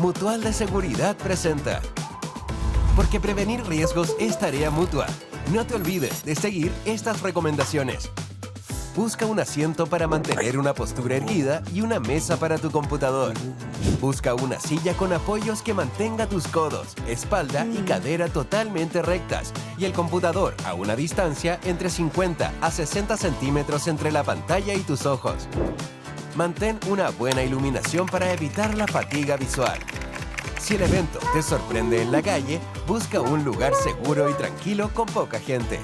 Mutual de Seguridad presenta. Porque prevenir riesgos es tarea mutua. No te olvides de seguir estas recomendaciones. Busca un asiento para mantener una postura erguida y una mesa para tu computador. Busca una silla con apoyos que mantenga tus codos, espalda y cadera totalmente rectas y el computador a una distancia entre 50 a 60 centímetros entre la pantalla y tus ojos. Mantén una buena iluminación para evitar la fatiga visual. Si el evento te sorprende en la calle, busca un lugar seguro y tranquilo con poca gente.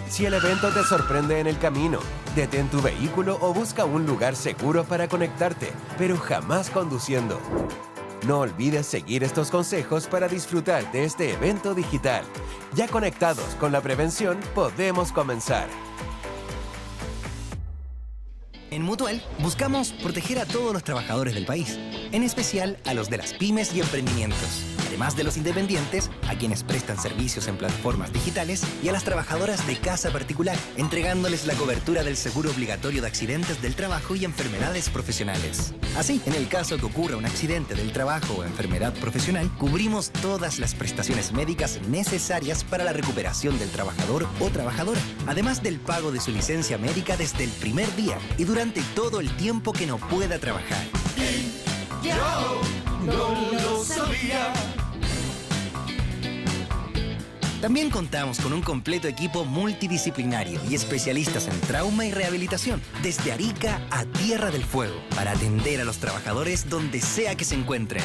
Si el evento te sorprende en el camino, detén tu vehículo o busca un lugar seguro para conectarte, pero jamás conduciendo. No olvides seguir estos consejos para disfrutar de este evento digital. Ya conectados con la prevención, podemos comenzar. En Mutual, buscamos proteger a todos los trabajadores del país, en especial a los de las pymes y emprendimientos, además de los independientes, a quienes prestan servicios en plataformas digitales y a las trabajadoras de casa particular, entregándoles la cobertura del seguro obligatorio de accidentes del trabajo y enfermedades profesionales. Así, en el caso que ocurra un accidente del trabajo o enfermedad profesional, cubrimos todas las prestaciones médicas necesarias para la recuperación del trabajador o trabajadora, además del pago de su licencia médica desde el primer día y durante todo el tiempo que no pueda trabajar. Yo no lo sabía. También contamos con un completo equipo multidisciplinario y especialistas en trauma y rehabilitación, desde Arica a Tierra del Fuego, para atender a los trabajadores donde sea que se encuentren.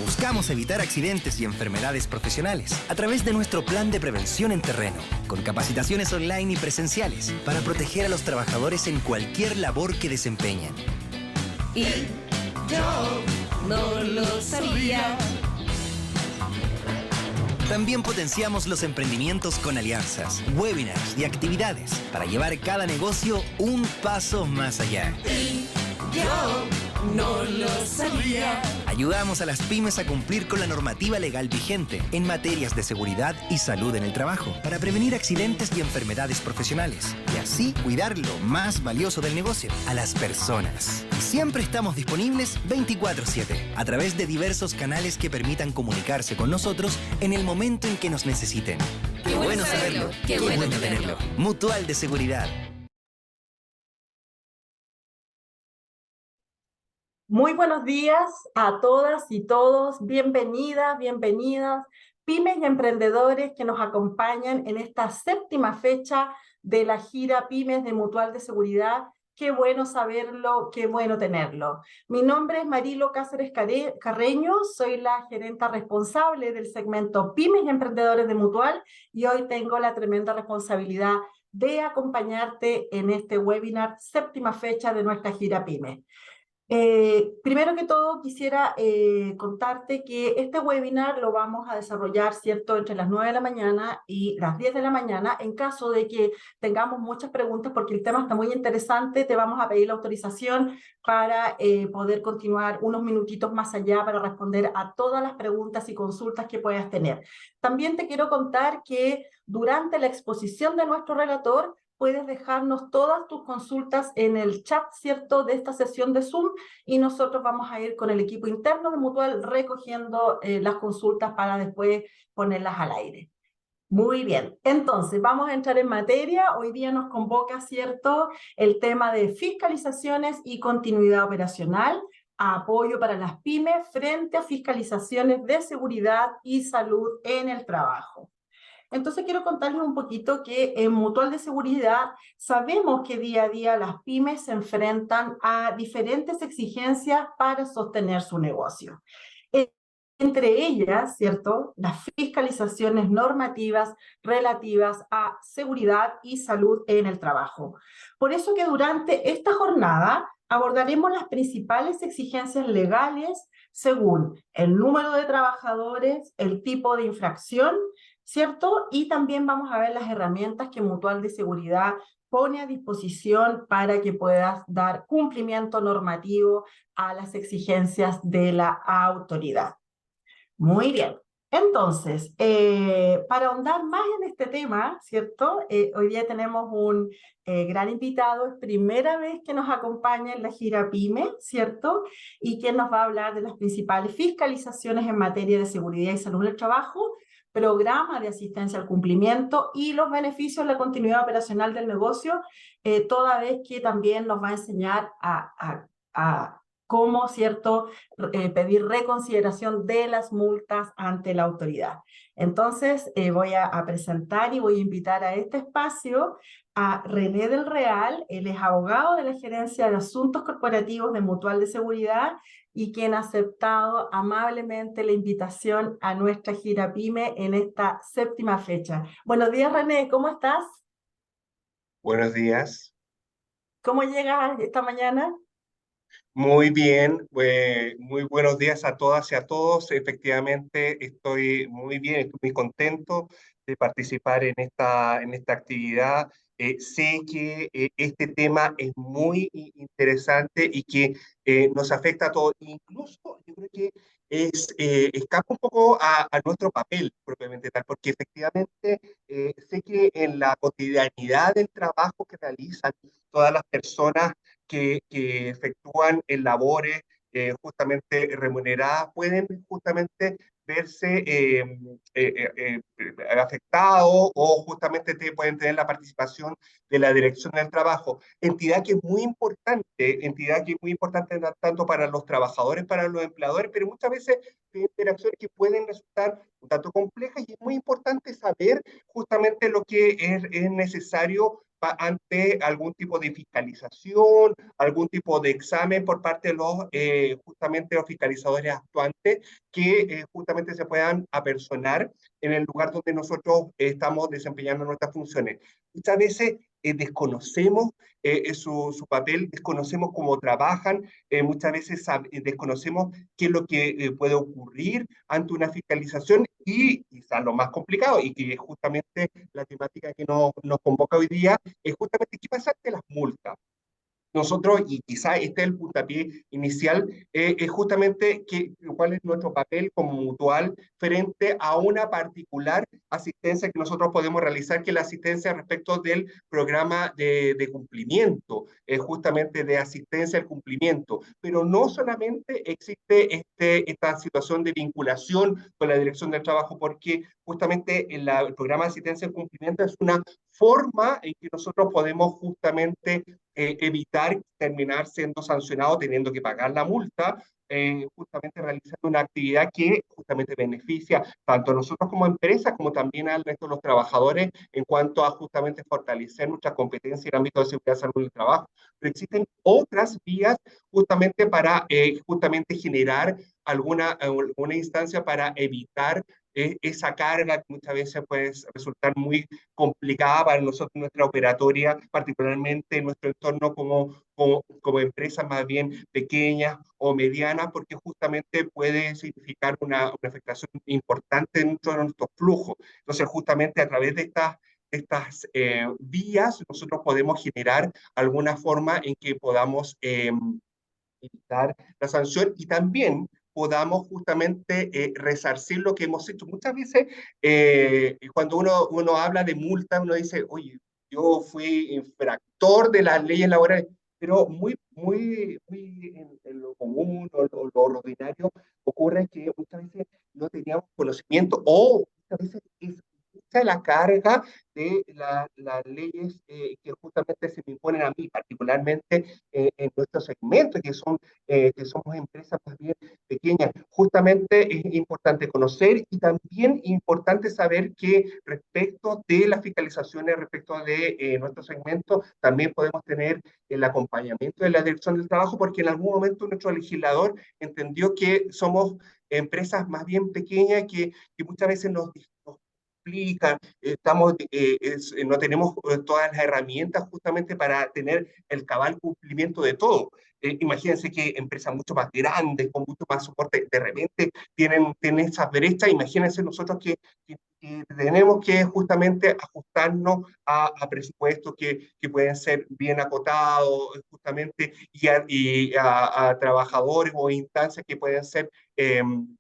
Buscamos evitar accidentes y enfermedades profesionales a través de nuestro plan de prevención en terreno, con capacitaciones online y presenciales para proteger a los trabajadores en cualquier labor que desempeñen. Y yo no lo sabía. También potenciamos los emprendimientos con alianzas, webinars y actividades para llevar cada negocio un paso más allá. Y yo no lo sabía. Ayudamos a las pymes a cumplir con la normativa legal vigente en materias de seguridad y salud en el trabajo para prevenir accidentes y enfermedades profesionales y así cuidar lo más valioso del negocio, a las personas. Y siempre estamos disponibles 24/7 a través de diversos canales que permitan comunicarse con nosotros en el momento en que nos necesiten. ¡Qué bueno saberlo! ¡Qué bueno tenerlo! Mutual de Seguridad. Muy buenos días a todas y todos, bienvenidas, bienvenidas, pymes y emprendedores que nos acompañan en esta 7ª fecha de la gira Pymes de Mutual de Seguridad. Qué bueno saberlo, qué bueno tenerlo. Mi nombre es Marilo Cáceres Carreño, soy la gerenta responsable del segmento Pymes y Emprendedores de Mutual y hoy tengo la tremenda responsabilidad de acompañarte en este webinar 7ª fecha de nuestra gira Pymes. Primero que todo quisiera contarte que este webinar lo vamos a desarrollar, ¿cierto?, entre las 9 de la mañana y las 10 de la mañana. En caso de que tengamos muchas preguntas, porque el tema está muy interesante, te vamos a pedir la autorización para poder continuar unos minutitos más allá para responder a todas las preguntas y consultas que puedas tener. También te quiero contar que durante la exposición de nuestro relator, puedes dejarnos todas tus consultas en el chat, ¿cierto?, de esta sesión de Zoom y nosotros vamos a ir con el equipo interno de Mutual recogiendo las consultas para después ponerlas al aire. Muy bien, entonces vamos a entrar en materia. Hoy día nos convoca, ¿cierto?, el tema de fiscalizaciones y continuidad operacional, apoyo para las pymes frente a fiscalizaciones de seguridad y salud en el trabajo. Entonces quiero contarles un poquito que en Mutual de Seguridad sabemos que día a día las pymes se enfrentan a diferentes exigencias para sostener su negocio. Entre ellas, ¿cierto?, las fiscalizaciones normativas relativas a seguridad y salud en el trabajo. Por eso que durante esta jornada abordaremos las principales exigencias legales según el número de trabajadores, el tipo de infracción, ¿cierto? Y también vamos a ver las herramientas que Mutual de Seguridad pone a disposición para que puedas dar cumplimiento normativo a las exigencias de la autoridad. Muy bien. Entonces, para ahondar más en este tema, ¿cierto? Hoy día tenemos un gran invitado, es primera vez que nos acompaña en la gira PYME, ¿cierto? Y quien nos va a hablar de las principales fiscalizaciones en materia de seguridad y salud del trabajo, programa de asistencia al cumplimiento y los beneficios de la continuidad operacional del negocio, toda vez que también nos va a enseñar a cómo, ¿cierto?, pedir reconsideración de las multas ante la autoridad. Entonces, voy a presentar y voy a invitar a este espacio a René del Real. Él es abogado de la Gerencia de Asuntos Corporativos de Mutual de Seguridad y quien ha aceptado amablemente la invitación a nuestra gira PYME en esta séptima fecha. Buenos días, René, ¿cómo estás? Buenos días. ¿Cómo llegas esta mañana? Muy bien, muy buenos días a todas y a todos. Efectivamente, estoy muy bien, estoy muy contento de participar en esta actividad. Sé que este tema es muy interesante y que nos afecta a todos. Incluso yo creo que escapa un poco a nuestro papel propiamente tal, porque efectivamente sé que en la cotidianidad del trabajo que realizan todas las personas que efectúan en labores justamente remuneradas pueden justamente verse afectados o justamente pueden tener la participación de la dirección del trabajo. Entidad que es muy importante tanto para los trabajadores, para los empleadores, pero muchas veces interacciones que pueden resultar un tanto complejas y es muy importante saber justamente lo que es necesario ante algún tipo de fiscalización, algún tipo de examen por parte de justamente los fiscalizadores actuantes que justamente se puedan apersonar en el lugar donde nosotros estamos desempeñando nuestras funciones. Muchas veces desconocemos su papel, desconocemos cómo trabajan, muchas veces desconocemos qué es lo que puede ocurrir ante una fiscalización y quizás lo más complicado y que es justamente la temática que nos convoca hoy día, es justamente qué pasa ante las multas. Nosotros, y quizá este es el puntapié inicial, es justamente cuál es nuestro papel como mutual frente a una particular asistencia que nosotros podemos realizar, que es la asistencia respecto del programa de cumplimiento, justamente de asistencia al cumplimiento. Pero no solamente existe esta situación de vinculación con la Dirección del Trabajo, porque justamente el programa de asistencia al cumplimiento es una forma en que nosotros podemos justamente evitar terminar siendo sancionado teniendo que pagar la multa, justamente realizando una actividad que justamente beneficia tanto a nosotros como empresas, como también al resto de los trabajadores en cuanto a justamente fortalecer nuestra competencia en el ámbito de seguridad, salud y trabajo. Pero existen otras vías justamente para justamente generar alguna instancia para evitar esa carga que muchas veces puede resultar muy complicada para nosotros, nuestra operatoria, particularmente en nuestro entorno como empresas más bien pequeñas o medianas, porque justamente puede significar una afectación importante dentro de nuestro flujo. Entonces, justamente a través de estas vías, nosotros podemos generar alguna forma en que podamos evitar la sanción y también podamos justamente resarcir lo que hemos hecho. Muchas veces cuando uno habla de multa, uno dice, oye, yo fui infractor de las leyes laborales, pero muy en lo común o lo ordinario ocurre que muchas veces no teníamos conocimiento o muchas veces es mucha la carga de las leyes que justamente se me imponen a mí, particularmente en nuestro segmento, que somos empresas más bien pequeñas. Justamente es importante conocer y también importante saber que respecto de las fiscalizaciones, respecto de nuestro segmento, también podemos tener el acompañamiento de la Dirección del Trabajo, porque en algún momento nuestro legislador entendió que somos empresas más bien pequeñas que muchas veces nos explican, no tenemos todas las herramientas justamente para tener el cabal cumplimiento de todo. Imagínense que empresas mucho más grandes, con mucho más soporte, de repente tienen esas brechas. Imagínense nosotros que tenemos que justamente ajustarnos a presupuestos que pueden ser bien acotados, justamente, y a trabajadores o instancias que pueden ser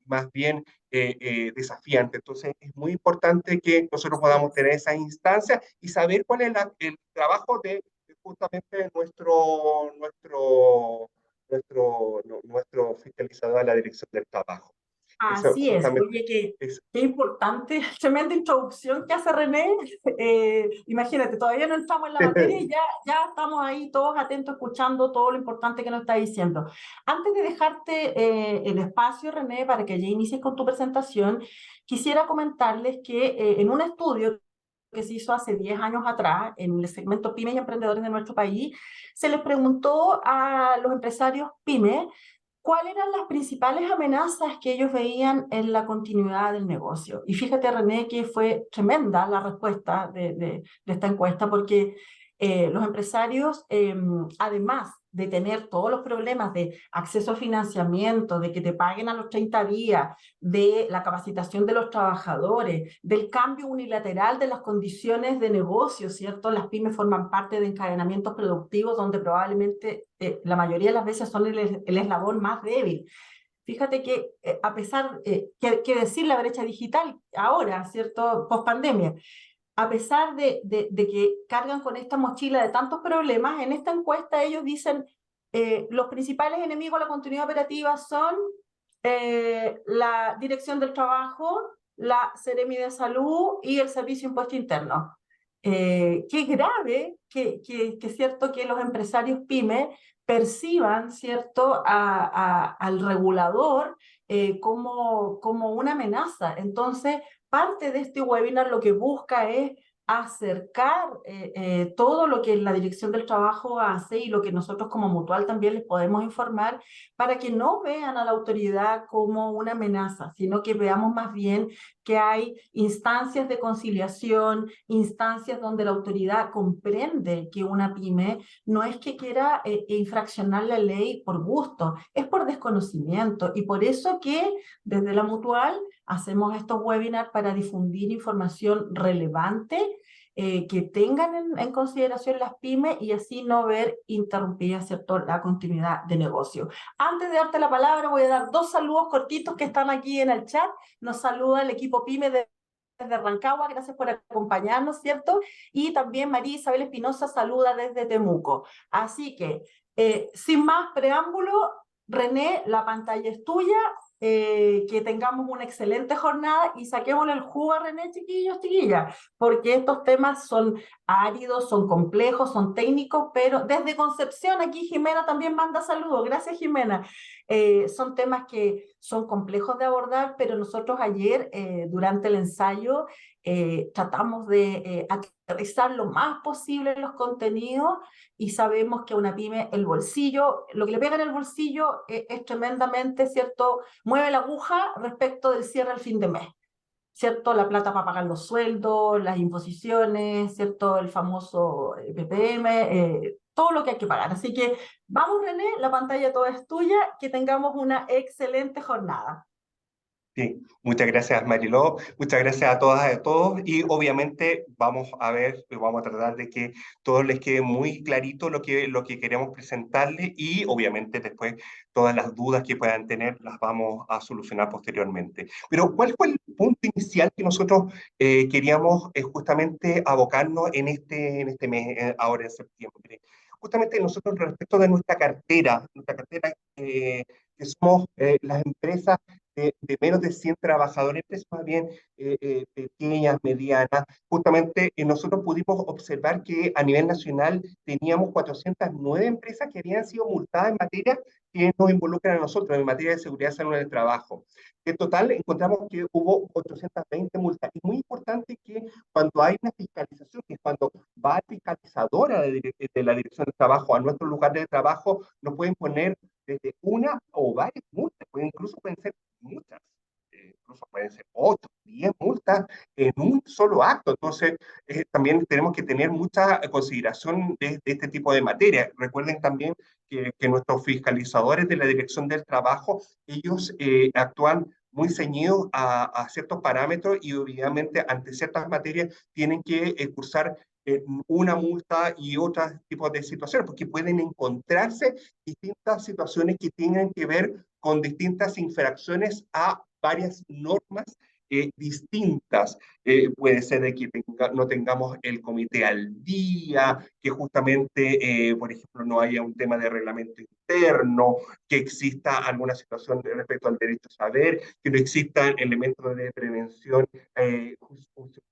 más bien desafiante. Entonces, es muy importante que nosotros podamos tener esas instancias y saber cuál es el trabajo de justamente nuestro fiscalizador de la Dirección del Trabajo. Eso Así es, justamente oye, es. qué importante, tremenda introducción que hace René. Imagínate, todavía no entramos en la materia y ya estamos ahí todos atentos escuchando todo lo importante que nos está diciendo. Antes de dejarte el espacio, René, para que ya inicies con tu presentación, quisiera comentarles que en un estudio que se hizo hace 10 años atrás en el segmento pymes y emprendedores de nuestro país, se les preguntó a los empresarios pymes cuáles eran las principales amenazas que ellos veían en la continuidad del negocio. Y fíjate, René, que fue tremenda la respuesta de esta encuesta, porque los empresarios, además de tener todos los problemas de acceso a financiamiento, de que te paguen a los 30 días, de la capacitación de los trabajadores, del cambio unilateral de las condiciones de negocio, ¿cierto? Las pymes forman parte de encadenamientos productivos donde probablemente la mayoría de las veces son el eslabón más débil. Fíjate que a pesar, que decir la brecha digital ahora, ¿cierto? Post pandemia, a pesar de que cargan con esta mochila de tantos problemas, en esta encuesta ellos dicen los principales enemigos de la continuidad operativa son la Dirección del Trabajo, la Seremi de Salud y el Servicio de Impuesto Interno. Qué grave que cierto que los empresarios pymes perciban cierto al regulador como una amenaza. Entonces, parte de este webinar lo que busca es acercar todo lo que la Dirección del Trabajo hace y lo que nosotros como Mutual también les podemos informar para que no vean a la autoridad como una amenaza, sino que veamos más bien que hay instancias de conciliación, instancias donde la autoridad comprende que una pyme no es que quiera infraccionar la ley por gusto, es por desconocimiento y por eso que desde la Mutual hacemos estos webinars para difundir información relevante que tengan en consideración las pymes y así no ver interrumpida, ¿cierto?, la continuidad de negocio. Antes de darte la palabra, voy a dar 2 saludos cortitos que están aquí en el chat. Nos saluda el equipo pyme desde Rancagua, gracias por acompañarnos, ¿cierto? Y también María Isabel Espinosa saluda desde Temuco. Así que, sin más preámbulo, René, la pantalla es tuya. Que tengamos una excelente jornada y saquémosle el jugo a René, chiquillos, chiquillas, porque estos temas son áridos, son complejos, son técnicos, pero desde Concepción, aquí Jimena también manda saludos, gracias Jimena. Son temas que son complejos de abordar, pero nosotros ayer, durante el ensayo, tratamos de aterrizar lo más posible los contenidos y sabemos que una pyme, el bolsillo, lo que le pega en el bolsillo es tremendamente, ¿cierto?, mueve la aguja respecto del cierre al fin de mes, ¿cierto? La plata para pagar los sueldos, las imposiciones, ¿cierto? El famoso PPM, todo lo que hay que pagar. Así que vamos, René, la pantalla toda es tuya, que tengamos una excelente jornada. Sí, muchas gracias Mariló, muchas gracias a todas y a todos y obviamente vamos a ver, vamos a tratar de que todos les quede muy clarito lo que queremos presentarles y obviamente después todas las dudas que puedan tener las vamos a solucionar posteriormente. Pero ¿cuál fue el punto inicial que nosotros queríamos justamente abocarnos en este mes, ahora en septiembre? Justamente nosotros respecto de nuestra cartera que somos las empresas de menos de 100 trabajadores, empresas más bien pequeñas, medianas. Justamente nosotros pudimos observar que a nivel nacional teníamos 409 empresas que habían sido multadas en materia que nos involucran a nosotros, en materia de seguridad y salud en el trabajo. En total encontramos que hubo 820 multas. Es muy importante que cuando hay una fiscalización, que es cuando va la fiscalizadora de la Dirección del Trabajo a nuestro lugar de trabajo, nos pueden poner desde una o varias multas, incluso pueden ser muchas, incluso pueden ser 8, 10 multas en un solo acto. Entonces, también tenemos que tener mucha consideración de este tipo de materia. Recuerden también que nuestros fiscalizadores de la Dirección del Trabajo, ellos actúan muy ceñidos a ciertos parámetros y obviamente ante ciertas materias tienen que cursar una multa y otros tipos de situaciones, porque pueden encontrarse distintas situaciones que tienen que ver con distintas infracciones a varias normas distintas. Puede ser de que no tengamos el comité al día, que justamente, por ejemplo, no haya un tema de reglamento interno, que exista alguna situación respecto al derecho a saber, que no existan elementos de prevención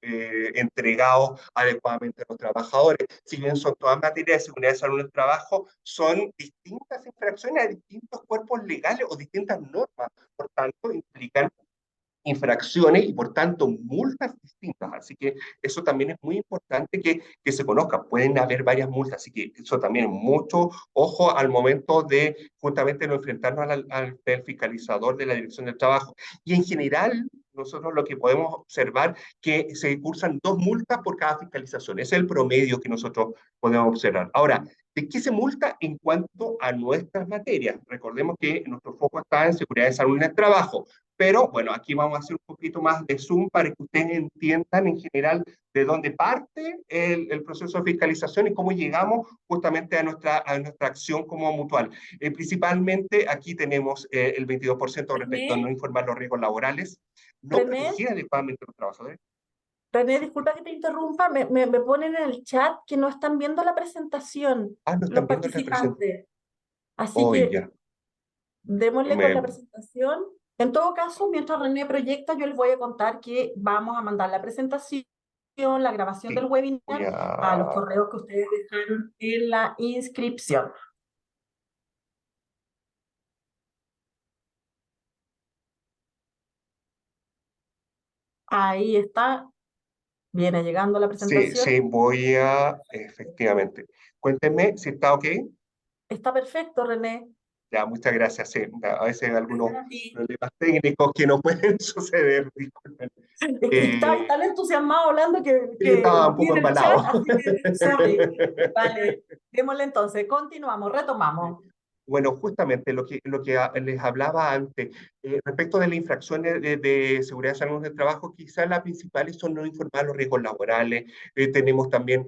entregados adecuadamente a los trabajadores. Si bien son todas materias de seguridad y salud en el trabajo, son distintas infracciones a distintos cuerpos legales o distintas normas. Por tanto, implican infracciones y por tanto multas distintas. Así que eso también es muy importante que se conozca. Pueden haber varias multas, así que eso también es mucho ojo al momento de justamente no enfrentarnos al fiscalizador de la Dirección del Trabajo. Y en general, nosotros lo que podemos observar que se cursan 2 multas por cada fiscalización. Ese es el promedio que nosotros podemos observar. Ahora, ¿de qué se multa en cuanto a nuestras materias? Recordemos que nuestro foco está en seguridad de salud en el trabajo. Pero bueno, aquí vamos a hacer un poquito más de zoom para que ustedes entiendan en general de dónde parte el proceso de fiscalización y cómo llegamos justamente a nuestra acción como mutual. Principalmente aquí tenemos el 22% respecto a no René, informar los riesgos laborales, no René, proteger adecuadamente a los trabajadores. René, disculpa que te interrumpa, me ponen en el chat que no están viendo la presentación No los están viendo el representante. participantes. Así Hoy que ya. démosle con la Me presentación. En todo caso, mientras René proyecta, yo les voy a contar que vamos a mandar la presentación, la grabación del sí, voy webinar a los a... correos que ustedes dejaron en la inscripción. Ahí está, viene llegando la Sí, presentación. sí, voy a... Efectivamente. Cuéntenme si está ok. Está perfecto, René. Ya, muchas gracias. Sí, a veces hay algunos Gracias a ti. problemas técnicos que no pueden suceder, disculpen. Es que estaba tan entusiasmado hablando Sí, que estaba un vi poco en el chat, embalado. así que, sorry. Vale, démosle entonces, continuamos, retomamos. Bueno, justamente lo que les hablaba antes, respecto de las infracciones de seguridad y salud del trabajo, quizás las principales son no informar los riesgos laborales, tenemos también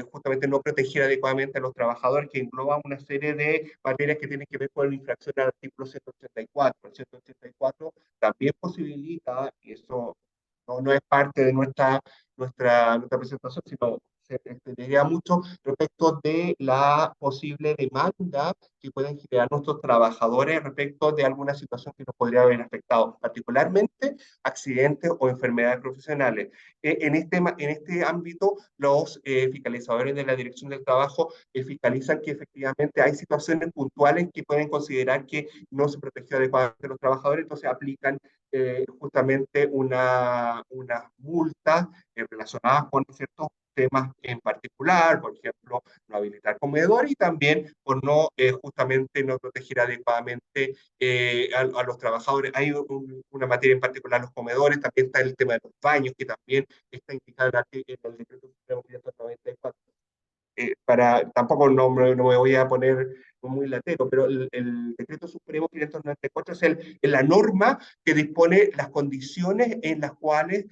justamente no proteger adecuadamente a los trabajadores, que engloba una serie de materias que tienen que ver con la infracción al artículo 184. El 184 también posibilita, y eso no es parte de nuestra presentación, sino se extendería mucho respecto de la posible demanda que pueden generar nuestros trabajadores respecto de alguna situación que nos podría haber afectado, particularmente accidentes o enfermedades profesionales. En este ámbito, los fiscalizadores de la Dirección del Trabajo fiscalizan que efectivamente hay situaciones puntuales que pueden considerar que no se protegió adecuadamente a los trabajadores, entonces aplican justamente una multa relacionadas con ciertos temas en particular, por ejemplo, no habilitar comedores y también por no justamente no proteger adecuadamente a los trabajadores. Hay una materia en particular, los comedores, también está el tema de los baños, que también está indicado en el decreto supremo 594. Tampoco no me voy a poner muy latero, pero el decreto supremo 594 es la norma que dispone las condiciones en las cuales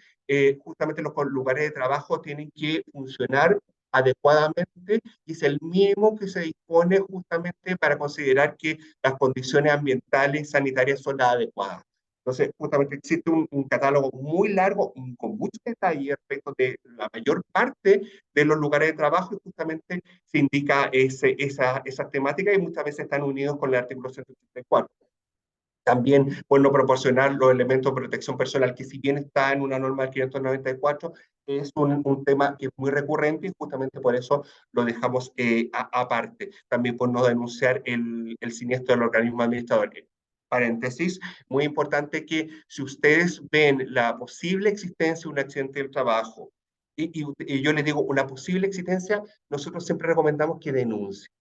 justamente los lugares de trabajo tienen que funcionar adecuadamente y es el mínimo que se dispone justamente para considerar que las condiciones ambientales y sanitarias son las adecuadas. Entonces, justamente existe un catálogo muy largo, con mucho detalle respecto de la mayor parte de los lugares de trabajo y justamente se indica esa temática y muchas veces están unidos con el artículo 184. También por no proporcionar los elementos de protección personal, que si bien está en una norma del 594, es un tema que es muy recurrente y justamente por eso lo dejamos aparte. También por no denunciar el siniestro del organismo administrador. Paréntesis, muy importante que si ustedes ven la posible existencia de un accidente del trabajo y yo les digo una posible existencia, nosotros siempre recomendamos que denuncien.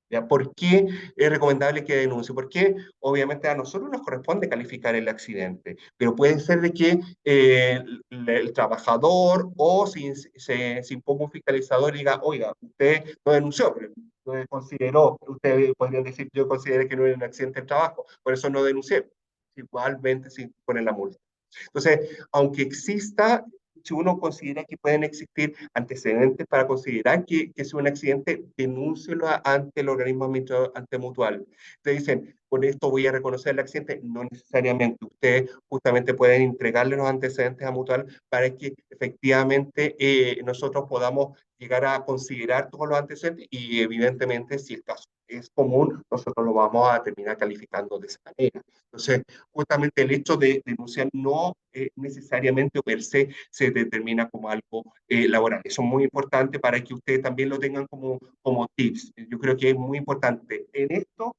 ¿Ya? ¿Por qué es recomendable que denuncie? Porque obviamente a nosotros nos corresponde calificar el accidente, pero puede ser de que el trabajador o si se imponga un fiscalizador y diga, oiga, usted no denunció, pero no consideró, ustedes podrían decir, yo consideré que no era un accidente de trabajo, por eso no denuncié. Igualmente se impone la multa. Entonces, aunque exista si uno considera que pueden existir antecedentes para considerar que es un accidente, denúncielo ante el organismo administrador, ante Mutual. Te dicen, con esto voy a reconocer el accidente, no necesariamente. Ustedes justamente pueden entregarle los antecedentes a Mutual para que efectivamente nosotros podamos llegar a considerar todos los antecedentes y evidentemente si el caso es común, nosotros lo vamos a terminar calificando de esa manera. Entonces, justamente el hecho de denunciar no necesariamente o per se determina como algo laboral. Eso es muy importante para que ustedes también lo tengan como tips. Yo creo que es muy importante. En esto,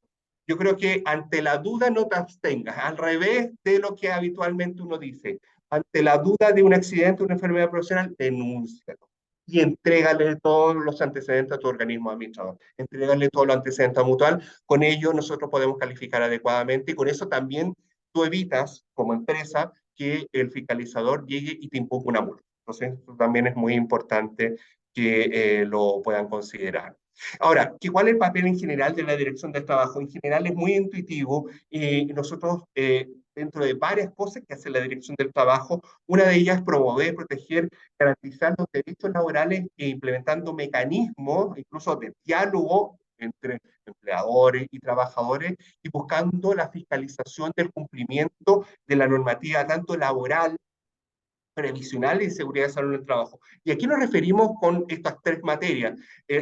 yo creo que ante la duda no te abstengas, al revés de lo que habitualmente uno dice. Ante la duda de un accidente, una enfermedad profesional, denúncialo y entrégale todos los antecedentes a tu organismo administrador. Entrégale todos los antecedentes a Mutual. Con ello nosotros podemos calificar adecuadamente y con eso también tú evitas como empresa que el fiscalizador llegue y te imponga una multa. Entonces, eso también es muy importante que lo puedan considerar. Ahora, ¿cuál es el papel en general de la Dirección del Trabajo? En general es muy intuitivo y nosotros, dentro de varias cosas que hace la Dirección del Trabajo, una de ellas es promover, proteger, garantizar los derechos laborales e implementando mecanismos, incluso de diálogo entre empleadores y trabajadores y buscando la fiscalización del cumplimiento de la normativa tanto laboral, previsional y seguridad de salud en el trabajo. ¿Y a qué nos referimos con estas tres materias?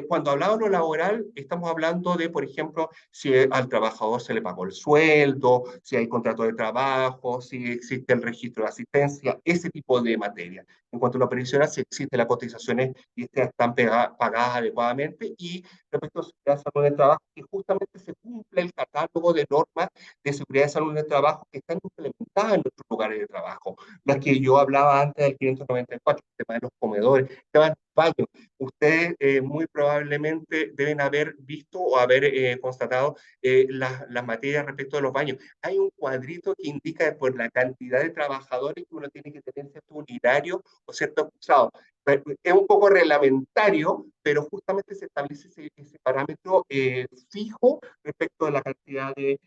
Cuando hablamos de lo laboral, estamos hablando de, por ejemplo, si al trabajador se le pagó el sueldo, si hay contrato de trabajo, si existe el registro de asistencia, ese tipo de materia. En cuanto a lo previsional, si existen las cotizaciones y están pagadas adecuadamente, y respecto a seguridad de salud en el trabajo, que justamente se cumple el catálogo de normas de seguridad de salud en el trabajo que están implementadas en nuestros lugares de trabajo, las que yo hablaba antes del 594, el tema de los comedores, el tema de los baños. Ustedes muy probablemente deben haber visto o haber constatado las materias respecto de los baños. Hay un cuadrito que indica por la cantidad de trabajadores que uno tiene que tener cierto unitario o cierto acusado. Es un poco reglamentario, pero justamente se establece ese parámetro fijo respecto de la cantidad de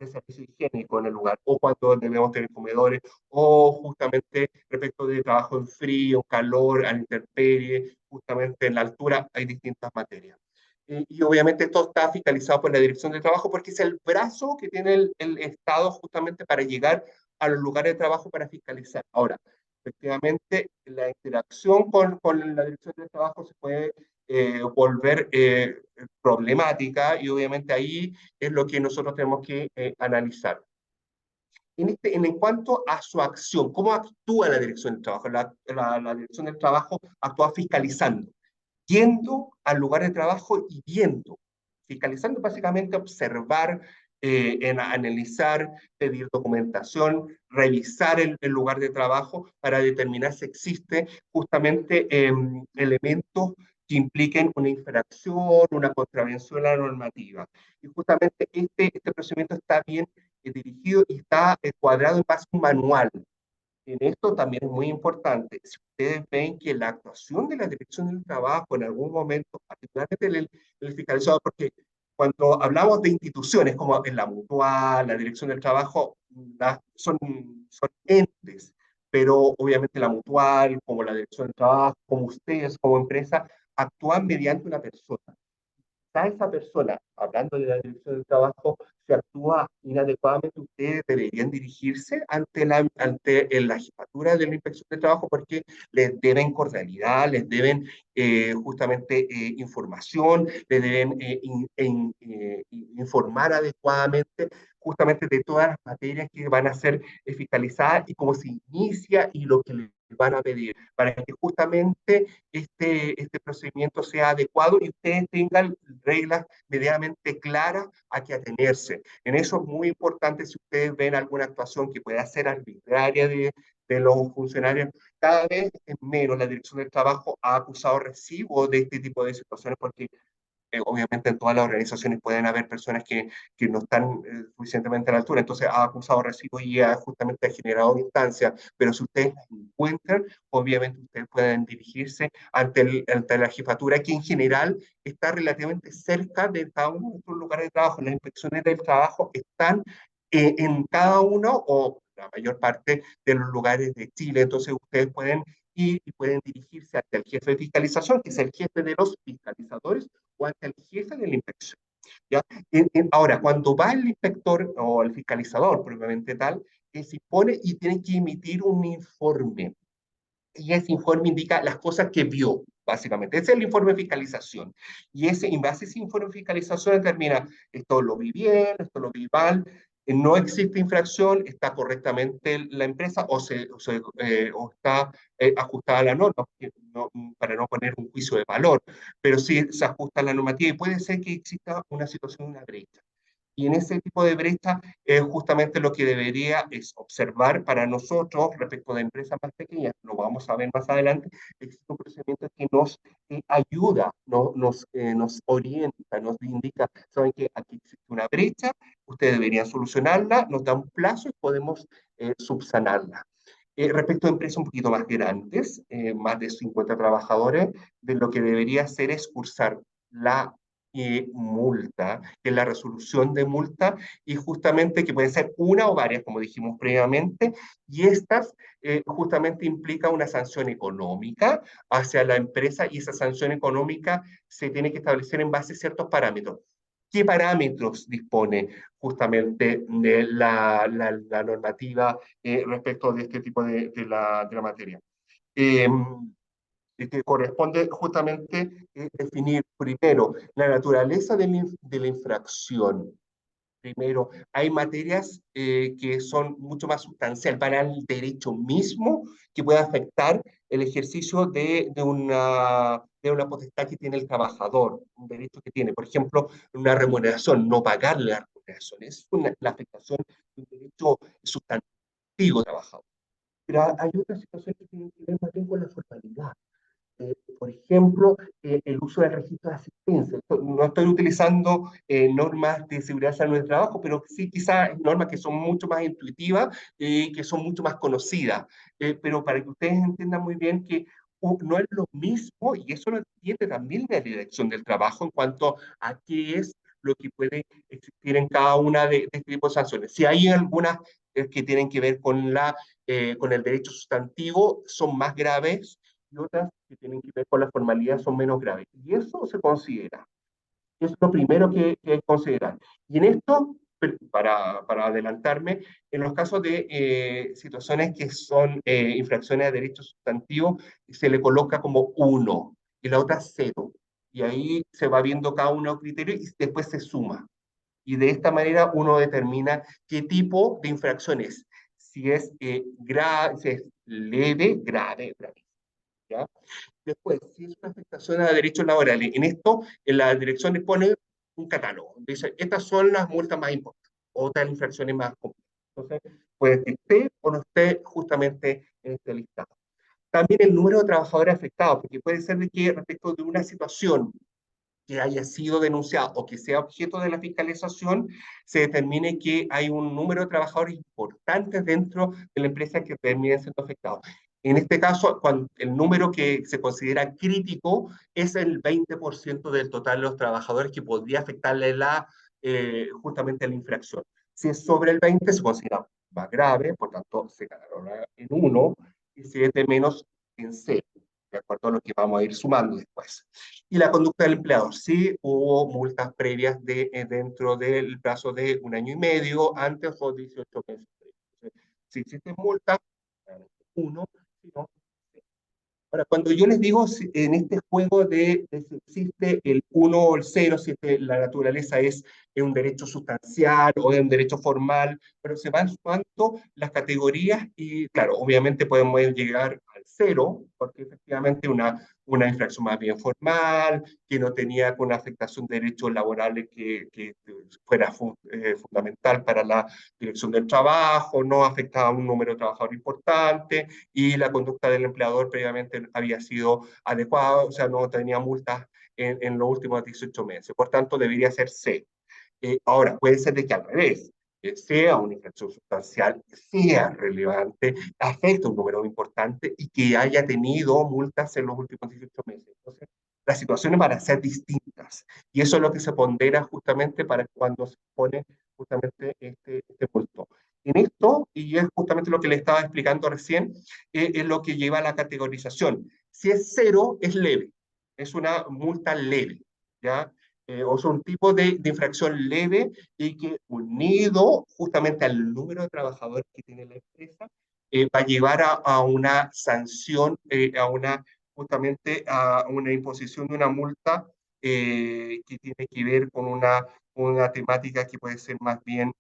servicio higiénico en el lugar, o cuando debemos tener comedores, o justamente respecto de trabajo en frío, calor, a la intemperie, justamente en la altura, hay distintas materias. Y obviamente esto está fiscalizado por la Dirección de Trabajo porque es el brazo que tiene el Estado justamente para llegar a los lugares de trabajo para fiscalizar. Ahora, efectivamente, la interacción con la Dirección de Trabajo se puede volver problemática y obviamente ahí es lo que nosotros tenemos que analizar. En cuanto a su acción, ¿cómo actúa la Dirección del Trabajo? La Dirección del Trabajo actúa fiscalizando, yendo al lugar de trabajo y viendo. Fiscalizando básicamente observar, analizar, pedir documentación, revisar el lugar de trabajo para determinar si existe justamente elementos que impliquen una infracción, una contravención a la normativa. Y justamente este procedimiento está bien dirigido y está cuadrado en base a un manual. En esto también es muy importante, si ustedes ven que la actuación de la Dirección del Trabajo en algún momento, particularmente el fiscalizador, porque cuando hablamos de instituciones como en la Mutual, la Dirección del Trabajo, son entes, pero obviamente la Mutual, como la Dirección del Trabajo, como ustedes como empresa, actúan mediante una persona está esa persona, hablando de la Dirección del Trabajo, se actúa inadecuadamente, ustedes deberían dirigirse ante la jefatura de la Inspección de Trabajo porque les deben cordialidad, les deben justamente información, les deben informar adecuadamente justamente de todas las materias que van a ser fiscalizadas y cómo se inicia y lo que les van a pedir, para que justamente este procedimiento sea adecuado y ustedes tengan reglas medianamente claras a que atenerse. En eso es muy importante si ustedes ven alguna actuación que pueda ser arbitraria de los funcionarios, cada vez es menos la Dirección del Trabajo ha acusado recibo de este tipo de situaciones porque obviamente en todas las organizaciones pueden haber personas que no están suficientemente a la altura, entonces ha acusado recibo y justamente ha generado instancias, pero si ustedes las encuentran, obviamente ustedes pueden dirigirse ante la jefatura, que en general está relativamente cerca de cada uno de estos lugares de trabajo. Las inspecciones del trabajo están en cada uno o la mayor parte de los lugares de Chile. Entonces ustedes pueden ir y pueden dirigirse ante el jefe de fiscalización, que es el jefe de los fiscalizadores, o ante el jefe de la inspección. ¿Ya? Ahora, cuando va el inspector o el fiscalizador, propiamente tal, se impone y tiene que emitir un informe. Y ese informe indica las cosas que vio, básicamente. Ese es el informe de fiscalización. Y en base a ese informe de fiscalización determina, esto lo vi bien, esto lo vi mal, no existe infracción, está correctamente la empresa o está ajustada a la norma, para no poner un juicio de valor, pero sí se ajusta a la normativa y puede ser que exista una situación, una brecha. Y en ese tipo de brecha es justamente lo que debería es observar para nosotros respecto de empresas más pequeñas, lo vamos a ver más adelante, existe un procedimiento que nos ayuda, nos orienta, nos indica, saben que aquí existe una brecha, ustedes deberían solucionarla, nos da un plazo y podemos subsanarla. Respecto a empresas un poquito más grandes, más de 50 trabajadores, de lo que debería hacer es cursar la multa, que es la resolución de multa, y justamente que puede ser una o varias, como dijimos previamente, y estas justamente implica una sanción económica hacia la empresa, y esa sanción económica se tiene que establecer en base a ciertos parámetros. ¿Qué parámetros dispone justamente de la normativa respecto de este tipo de la materia? Eh, que corresponde justamente definir primero la naturaleza de la infracción. Primero, hay materias que son mucho más sustanciales para el derecho mismo que puede afectar el ejercicio de una potestad que tiene el trabajador, un derecho que tiene, por ejemplo, una remuneración, no pagarle la remuneración, es la afectación de un derecho sustantivo del trabajador. Pero hay otras situaciones que tienen que ver más bien con la formalidad. Por ejemplo, el uso del registro de asistencia. No estoy utilizando normas de seguridad y salud del trabajo, pero sí quizás normas que son mucho más intuitivas y que son mucho más conocidas. Pero para que ustedes entiendan muy bien que no es lo mismo, y eso lo entiende también la dirección del trabajo en cuanto a qué es lo que puede existir en cada una de este tipo de sanciones. Si hay algunas que tienen que ver con el derecho sustantivo, son más graves, y otras que tienen que ver con la formalidad son menos graves. Y eso se considera. Es lo primero que hay que considerar. Y en esto, para adelantarme, en los casos de situaciones que son infracciones a derechos sustantivos, se le coloca como 1 y la otra 0. Y ahí se va viendo cada uno de los criterios y después se suma. Y de esta manera uno determina qué tipo de infracción es. Si es, si es leve, grave, grave. ¿Ya? Después, si es una afectación a derechos laborales, en esto, en la dirección le pone un catálogo. Dice, estas son las multas más importantes, otras infracciones más complejas. Entonces, puede que esté o no esté justamente en este listado. También el número de trabajadores afectados, porque puede ser de que respecto de una situación que haya sido denunciado o que sea objeto de la fiscalización, se determine que hay un número de trabajadores importantes dentro de la empresa que terminen siendo afectados. En este caso, cuando el número que se considera crítico es el 20% del total de los trabajadores que podría afectarle justamente la infracción. Si es sobre el 20, se considera más grave, por tanto, se quedará en 1, y si es de menos, en 0, de acuerdo a lo que vamos a ir sumando después. Y la conducta del empleador. Sí, hubo multas previas dentro del plazo de 1 año y medio, antes o 18 meses. Entonces, si existen multas, 1, si no. Ahora, cuando yo les digo en este juego de si existe el 1 o el 0, si la naturaleza es un derecho sustancial o es un derecho formal, pero se van sumando las categorías y, claro, obviamente podemos llegar al 0, porque efectivamente una infracción más bien formal, que no tenía una afectación de derechos laborales que fuera fundamental para la dirección del trabajo, no afectaba a un número de trabajadores importante, y la conducta del empleador previamente había sido adecuada, o sea, no tenía multas en los últimos 18 meses. Por tanto, debería ser C. Ahora, puede ser de que al revés, que sea una infracción sustancial, sea relevante, afecte un número importante y que haya tenido multas en los últimos 18 meses. Entonces, las situaciones van a ser distintas. Y eso es lo que se pondera justamente para cuando se pone justamente este punto. En esto, y es justamente lo que le estaba explicando recién, es lo que lleva a la categorización. Si es cero, es leve, es una multa leve, ¿ya? O sea, un tipo de infracción leve y que unido justamente al número de trabajadores que tiene la empresa, va a llevar a una sanción, justamente a una imposición de una multa que tiene que ver con una temática que puede ser más bien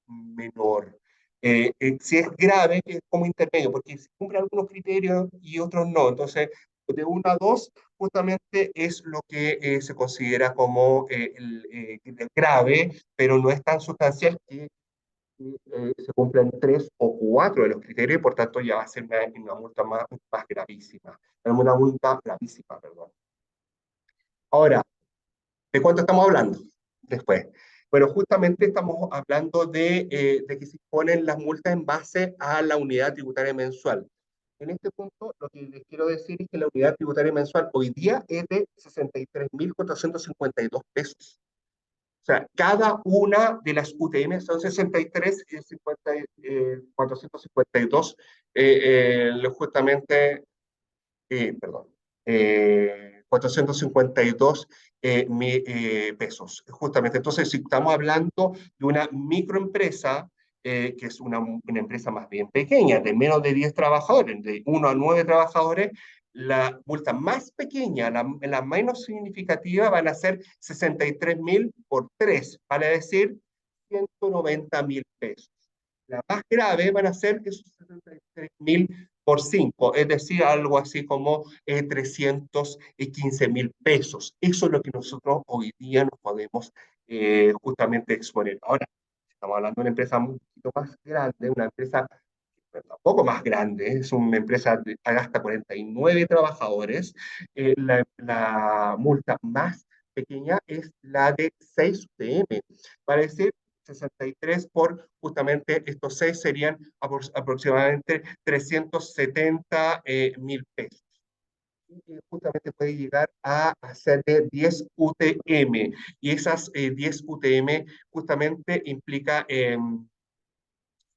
menor. Si es grave, es como intermedio, porque si cumple algunos criterios y otros no. Entonces, de 1 a 2, justamente es lo que se considera como el grave, pero no es tan sustancial que se cumplan 3 o 4 de los criterios y por tanto ya va a ser una multa más gravísima. Una multa gravísima, perdón. Ahora, ¿de cuánto estamos hablando? Después. Bueno, justamente estamos hablando de que se ponen las multas en base a la unidad tributaria mensual. En este punto, lo que les quiero decir es que la unidad tributaria mensual hoy día es de 63.452 pesos. O sea, cada una de las UTM son 63 y 50, 452, justamente, perdón, 452 pesos, justamente. Entonces, si estamos hablando de una microempresa, que es una empresa más bien pequeña, de menos de 10 trabajadores, de 1 a 9 trabajadores, la multa más pequeña, la menos significativa, van a ser 63.000 por 3, vale decir 190.000 pesos. La más grave van a ser esos 73.000 por 5, es decir, algo así como 315.000 pesos. Eso es lo que nosotros hoy día nos podemos justamente exponer. Ahora, estamos hablando de una empresa un poquito más grande, una empresa un poco más grande, es una empresa de hasta 49 trabajadores. La multa más pequeña es la de 6 UTM, para decir 63 por justamente estos 6 serían aproximadamente 370.000 pesos. Y justamente puede llegar a ser de 10 UTM, y esas 10 UTM justamente implica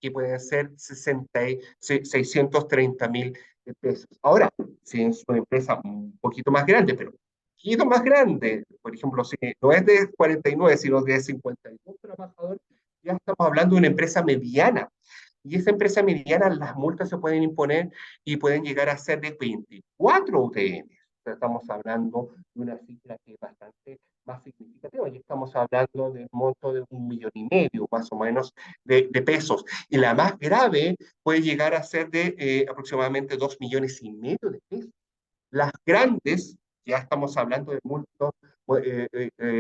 que pueden ser 630.000 pesos. Ahora, si es una empresa un poquito más grande, pero un poquito más grande, por ejemplo, si no es de 49, sino de 52 trabajadores, ya estamos hablando de una empresa mediana. Y esa empresa mediana, las multas se pueden imponer y pueden llegar a ser de 24 UTM. Estamos hablando de una cifra que es bastante más significativa, y estamos hablando de un monto de 1,5 millones, más o menos, de pesos. Y la más grave puede llegar a ser de aproximadamente 2,5 millones de pesos. Las grandes, ya estamos hablando de montos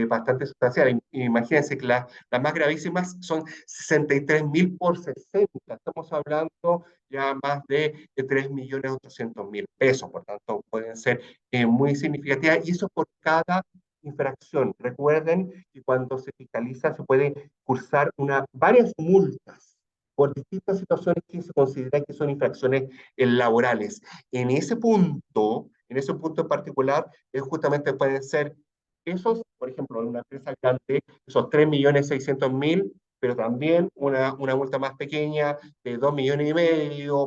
bastante sustanciales. Imagínense que las más gravísimas son 63.000 por 60. Estamos hablando ya más de 3.800.000 pesos. Por tanto, pueden ser muy significativas. Y eso por cada infracción. Recuerden que cuando se fiscaliza se puede cursar varias multas por distintas situaciones que se consideran que son infracciones laborales. En ese punto en particular, justamente pueden ser esos, por ejemplo, en una empresa grande, esos 3.600.000, pero también una multa más pequeña de 2,5 millones,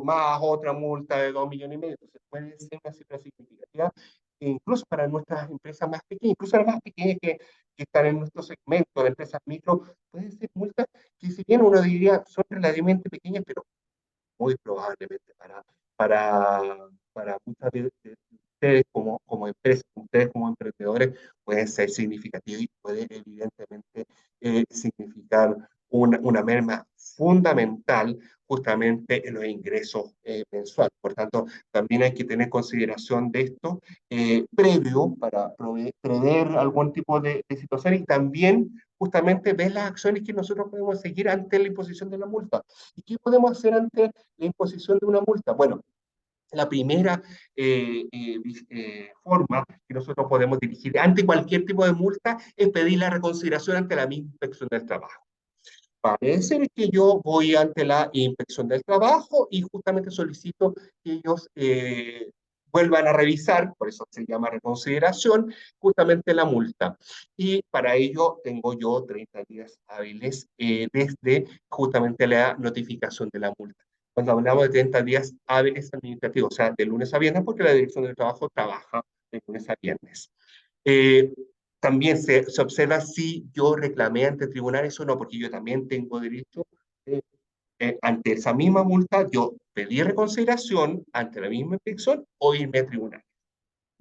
más otra multa de 2,5 millones. Entonces puede ser una cifra significativa, incluso para nuestras empresas más pequeñas, incluso las más pequeñas que están en nuestro segmento de empresas micro, pueden ser multas que, si bien uno diría son relativamente pequeñas, pero muy probablemente para muchas de ustedes como empresas, ustedes como emprendedores, pueden ser significativos y puede evidentemente significar una merma fundamental justamente en los ingresos mensuales. Por tanto, también hay que tener consideración de esto previo para prever algún tipo de situación, y también justamente ver las acciones que nosotros podemos seguir ante la imposición de la multa. ¿Y qué podemos hacer ante la imposición de una multa? Bueno, la primera forma que nosotros podemos dirigir ante cualquier tipo de multa es pedir la reconsideración ante la misma inspección del trabajo. Parece que yo voy ante la inspección del trabajo y justamente solicito que ellos vuelvan a revisar, por eso se llama reconsideración, justamente la multa. Y para ello tengo yo 30 días hábiles desde justamente la notificación de la multa. Cuando hablamos de 30 días hábiles administrativos, o sea, de lunes a viernes, porque la Dirección del Trabajo trabaja de lunes a viernes. Eh, También se observa si yo reclamé ante tribunales o no, porque yo también tengo derecho ante esa misma multa, yo pedí reconsideración ante la misma inspección o irme a tribunal.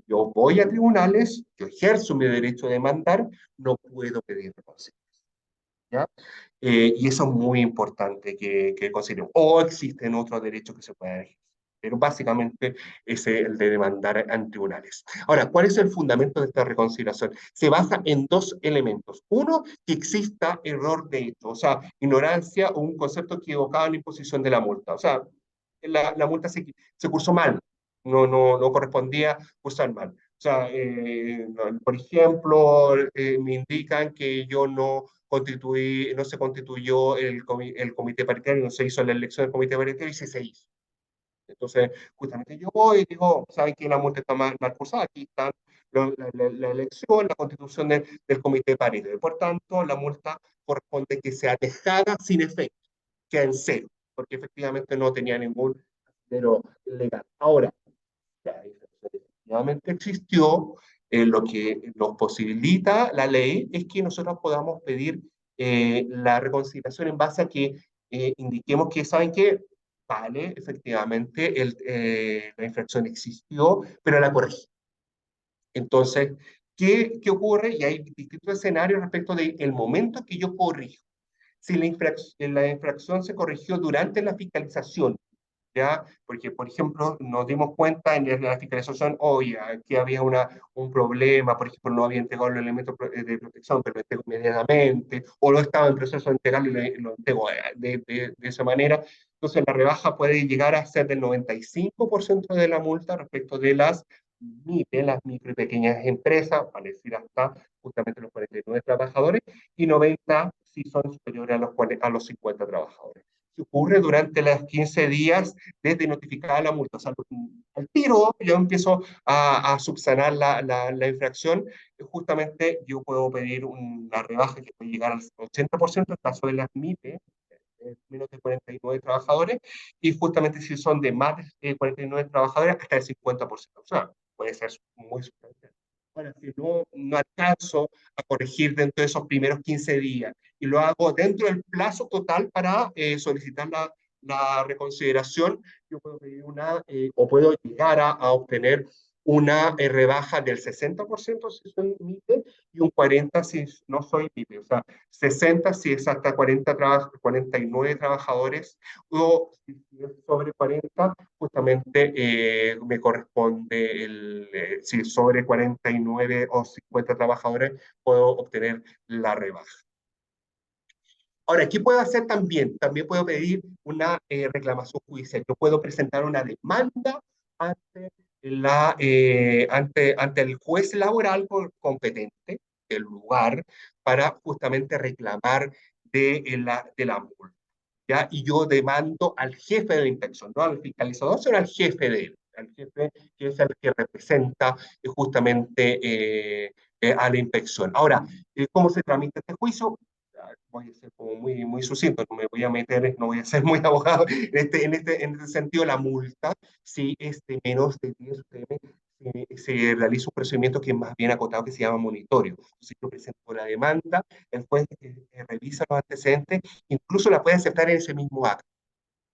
Yo voy a tribunales, yo ejerzo mi derecho de demandar, no puedo pedir reconsideración. ¿Ya? Y eso es muy importante que consideren. O existen otros derechos que se pueden ejercer. Pero básicamente es el de demandar en tribunales. Ahora, ¿cuál es el fundamento de esta reconsideración? Se basa en dos elementos. Uno, que exista error de hecho, o sea, ignorancia o un concepto equivocado en la imposición de la multa. O sea, la multa se cursó mal, no correspondía cursar mal. O sea, por ejemplo, me indican que yo no se constituyó el comité paritario, no se hizo la elección del comité paritario y sí se hizo. Entonces, justamente yo voy y digo, ¿saben que la multa está mal cursada? Aquí está la elección, la constitución del comité paritario. Por tanto, la multa corresponde que sea dejada sin efecto, queda en cero, porque efectivamente no tenía ningún pero legal. Ahora, ya, efectivamente existió, lo que nos posibilita la ley es que nosotros podamos pedir la reconciliación en base a que indiquemos que, ¿saben qué? Vale, efectivamente, la infracción existió, pero la corregí. Entonces, ¿qué ocurre? Y hay distintos escenarios respecto del momento que yo corrijo. Si la infracción se corrigió durante la fiscalización, ¿ya? Porque, por ejemplo, nos dimos cuenta en la fiscalización, oye, aquí había un problema, por ejemplo, no había entregado los elementos de protección, pero lo entregó inmediatamente, o no estaba en proceso de entregarlo y lo entregó de esa manera. Entonces, la rebaja puede llegar a ser del 95% de la multa respecto de las MIPE, las micro y pequeñas empresas, para decir hasta justamente los 49 trabajadores, y 90 si son superiores a los 50 trabajadores. Que ocurre durante los 15 días desde notificada la multa. O sea, al tiro yo empiezo a subsanar la infracción, justamente yo puedo pedir una rebaja que puede llegar al 80% en el caso de las MIPE, menos de 49 trabajadores, y justamente si son de más de 49 trabajadores, hasta el 50%. O sea, puede ser muy sustancial. Bueno, si no alcanzo a corregir dentro de esos primeros 15 días y lo hago dentro del plazo total para solicitar la reconsideración, yo puedo pedir o puedo llegar a obtener una rebaja del 60% si soy MIPE y un 40% si no soy MIPE. O sea, 60 si es hasta 49 trabajadores, o si es sobre 40, justamente me corresponde si es sobre 49 o 50 trabajadores, puedo obtener la rebaja. Ahora, ¿qué puedo hacer también? También puedo pedir una reclamación judicial. Yo puedo presentar una demanda ante, ante el juez laboral competente del lugar para justamente reclamar de la multa. ¿Ya? Y yo demando al jefe de la inspección, no al fiscalizador, sino al jefe de él, al jefe que es el que representa justamente a la inspección. Ahora, ¿cómo se tramita este juicio? Voy a ser como muy sucinto, no me voy a meter, no voy a ser muy abogado en este sentido. La multa, si es de menos de 10 UTM, se realiza un procedimiento que es más bien acotado, que se llama monitorio. Entonces yo presento la demanda, el juez revisa los antecedentes, incluso la puede aceptar en ese mismo acto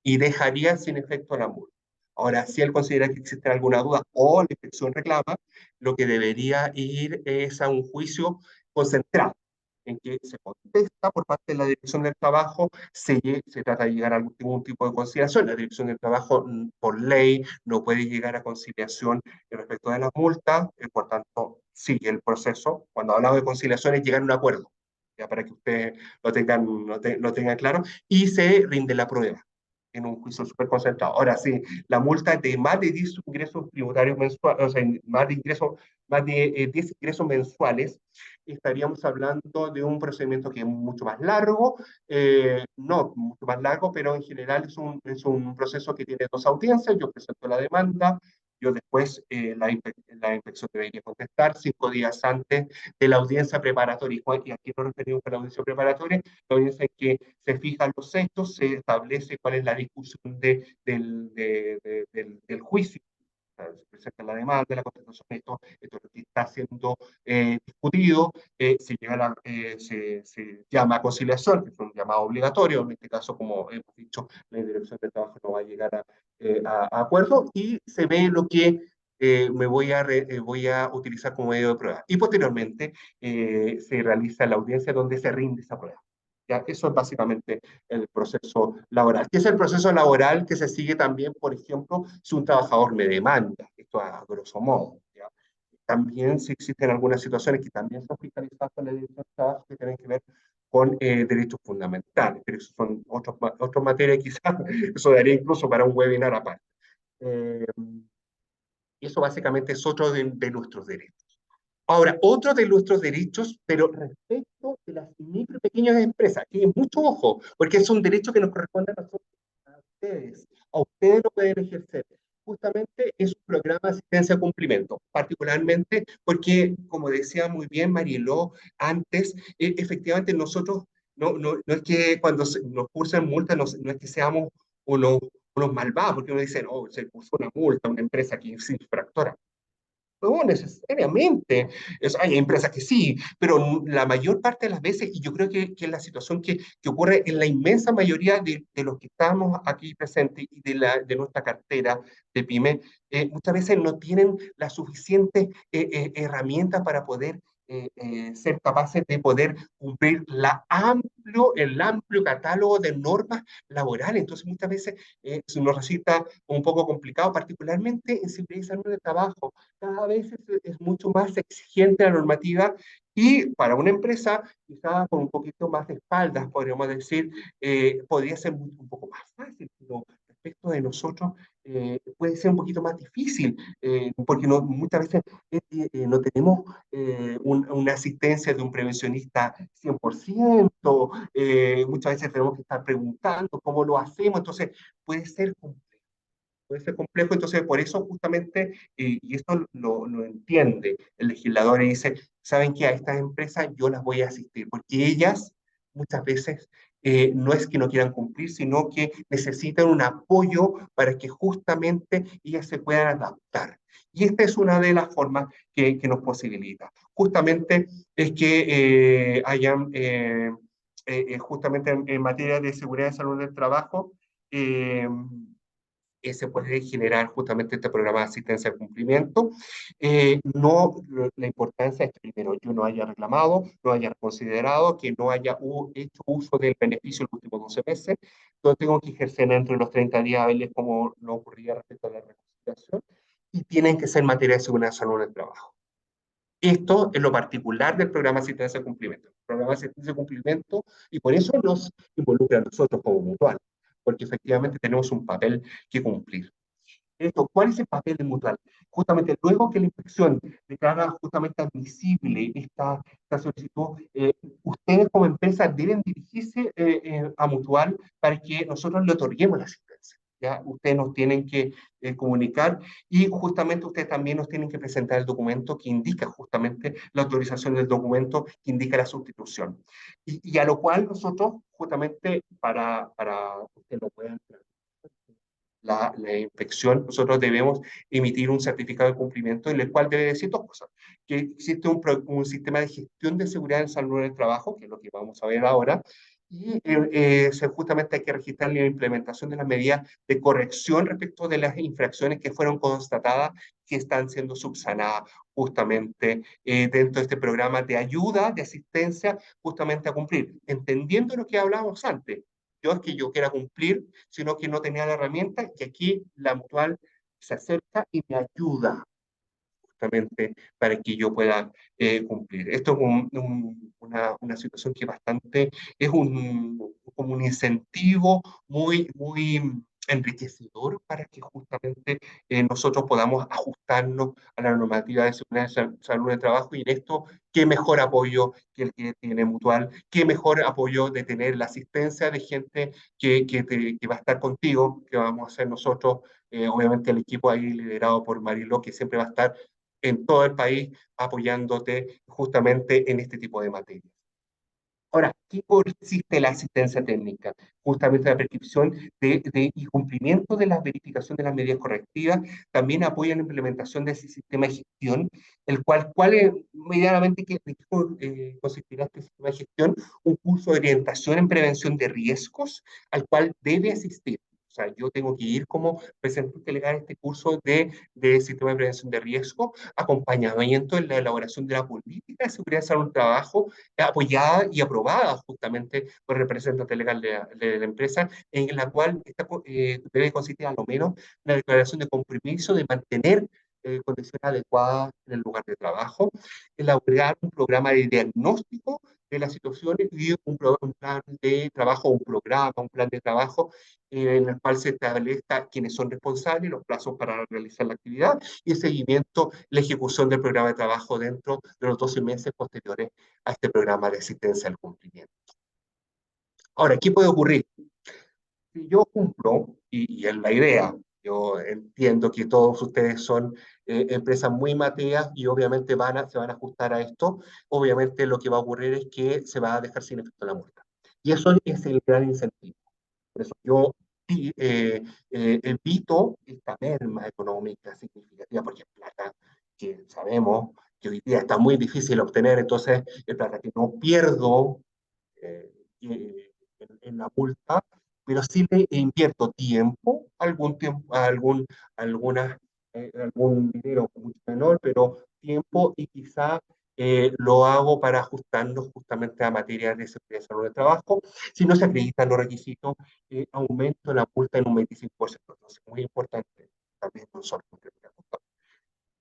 y dejaría sin efecto la multa. Ahora, si él considera que existe alguna duda o la inspección reclama, lo que debería ir es a un juicio concentrado, en que se contesta por parte de la Dirección del Trabajo, se trata de llegar a algún tipo de conciliación. La Dirección del Trabajo, por ley, no puede llegar a conciliación respecto de las multas, por tanto, sigue el proceso. Cuando hablamos de conciliación es llegar a un acuerdo, ya para que ustedes lo tengan claro, y se rinde la prueba en un juicio súper concentrado. Ahora sí, la multa de más de 10 ingresos tributarios mensuales, o sea, más de 10 ingresos mensuales, estaríamos hablando de un procedimiento que es mucho más largo, no mucho más largo, pero en general es un proceso que tiene dos audiencias. Yo presento la demanda, yo después la inspección debería contestar 5 días antes de la audiencia preparatoria. Y aquí nos referimos a la audiencia preparatoria, la audiencia en que se fijan los hechos, se establece cuál es la discusión del juicio. Se presenta la demanda, la contestación, esto es lo que está siendo discutido, se llama a conciliación, que es un llamado obligatorio, en este caso, como hemos dicho, la Dirección de Trabajo no va a llegar a acuerdo, y se ve lo que voy a utilizar como medio de prueba. Y posteriormente se realiza la audiencia donde se rinde esa prueba. ¿Ya? Eso es básicamente el proceso laboral. ¿Qué es el proceso laboral que se sigue también, por ejemplo, si un trabajador me demanda? Esto a grosso modo. ¿Ya? También si existen algunas situaciones que también son fiscalizadas por la Dirección de Trabajo que tienen que ver con derechos fundamentales, pero eso son otras materias, quizás eso daría incluso para un webinar aparte. Eh, y eso básicamente es otro de nuestros derechos. Ahora, otro de nuestros derechos, pero respecto de las micro y pequeñas empresas, que mucho ojo, porque es un derecho que nos corresponde a nosotros, a ustedes lo pueden ejercer. Justamente es un programa de asistencia a cumplimiento, particularmente porque, como decía muy bien Marieló antes, efectivamente nosotros, no es que cuando nos cursan multas, no es que seamos unos, unos malvados, porque uno dice, no, se puso una multa a una empresa que es infractora. No necesariamente. Hay empresas que sí, pero la mayor parte de las veces, y yo creo que es la situación que ocurre en la inmensa mayoría de los que estamos aquí presentes y de nuestra cartera de PYME, muchas veces no tienen las suficientes herramientas para poder ser capaces de poder cumplir el amplio catálogo de normas laborales. Entonces, muchas veces se nos resulta un poco complicado, particularmente en seguridad y salud de trabajo. Cada vez es mucho más exigente la normativa y para una empresa, quizás con un poquito más de espaldas, podríamos decir, podría ser un poco más fácil, pero respecto de nosotros puede ser un poquito más difícil, porque muchas veces no tenemos una asistencia de un prevencionista 100%, muchas veces tenemos que estar preguntando cómo lo hacemos, entonces puede ser complejo, entonces por eso justamente, y esto lo entiende el legislador y dice, saben que a estas empresas yo las voy a asistir, porque ellas muchas veces no es que no quieran cumplir, sino que necesitan un apoyo para que justamente ellas se puedan adaptar. Y esta es una de las formas que nos posibilita. Justamente es que justamente en materia de seguridad y salud del trabajo, se puede generar justamente este programa de asistencia al cumplimiento. La importancia es que primero yo no haya reclamado, no haya considerado, que no haya hecho uso del beneficio en los últimos 12 meses. Yo tengo que ejercer entre los 30 días hábiles como no ocurría respecto a la reconciliación y tienen que ser materia de seguridad y salud en el trabajo. Esto es lo particular del programa de asistencia al cumplimiento. El programa de asistencia al cumplimiento, y por eso nos involucra a nosotros como mutual, porque efectivamente tenemos un papel que cumplir. ¿Cuál es el papel de mutual? Justamente luego que la inspección declara justamente admisible esta solicitud, ustedes como empresa deben dirigirse a mutual para que nosotros le otorguemos la asistencia. ¿Ya? Ustedes nos tienen que comunicar y justamente ustedes también nos tienen que presentar el documento que indica justamente la autorización del documento que indica la sustitución. Y a lo cual nosotros justamente para que ustedes lo puedan la inspección, nosotros debemos emitir un certificado de cumplimiento en el cual debe decir dos cosas. Que existe un sistema de gestión de seguridad en salud en el trabajo, que es lo que vamos a ver ahora, y justamente hay que registrar la implementación de las medidas de corrección respecto de las infracciones que fueron constatadas que están siendo subsanadas justamente dentro de este programa de ayuda, de asistencia, justamente a cumplir, entendiendo lo que hablábamos antes. Yo es que yo quiera cumplir, sino que no tenía la herramienta y aquí la mutual se acerca y me ayuda justamente para que yo pueda cumplir. Esto es una situación que bastante, es como un incentivo muy enriquecedor para que justamente nosotros podamos ajustarnos a la normativa de seguridad y salud de trabajo y en esto, qué mejor apoyo que el que tiene Mutual, qué mejor apoyo de tener la asistencia de gente que va a estar contigo, que vamos a ser nosotros obviamente el equipo ahí liderado por Mariló, que siempre va a estar en todo el país apoyándote justamente en este tipo de materias. Ahora, ¿qué consiste la asistencia técnica? Justamente la prescripción y cumplimiento de la verificación de las medidas correctivas, también apoya la implementación de ese sistema de gestión, el cual es medianamente consistirá este sistema de gestión, un curso de orientación en prevención de riesgos al cual debe asistir. O sea, yo tengo que ir como representante legal a este curso de sistema de prevención de riesgo, acompañamiento en la elaboración de la política de seguridad de salud y trabajo, apoyada y aprobada justamente por el representante legal de la empresa, en la cual debe consistir a lo menos la declaración de compromiso de mantener condiciones adecuadas en el lugar de trabajo, elaborar un programa de diagnóstico de las situaciones y un plan de trabajo, un plan de trabajo en el cual se establezca quiénes son responsables, los plazos para realizar la actividad y el seguimiento, la ejecución del programa de trabajo dentro de los 12 meses posteriores a este programa de asistencia al cumplimiento. Ahora, ¿qué puede ocurrir? Si yo cumplo, y es la idea, yo entiendo que todos ustedes son empresas muy mateas y obviamente se van a ajustar a esto, obviamente lo que va a ocurrir es que se va a dejar sin efecto la multa. Y eso es el gran incentivo. Por eso yo sí, evito esta merma económica significativa, porque es plata que sabemos que hoy día está muy difícil obtener, entonces es plata que no pierdo eh, en la multa, pero sí le invierto algunas, algún dinero mucho menor, pero tiempo y quizá lo hago para ajustarnos justamente a materias de seguridad y salud de trabajo. Si no se acreditan los requisitos, aumento la multa en un 25%. Entonces, muy importante también nosotros.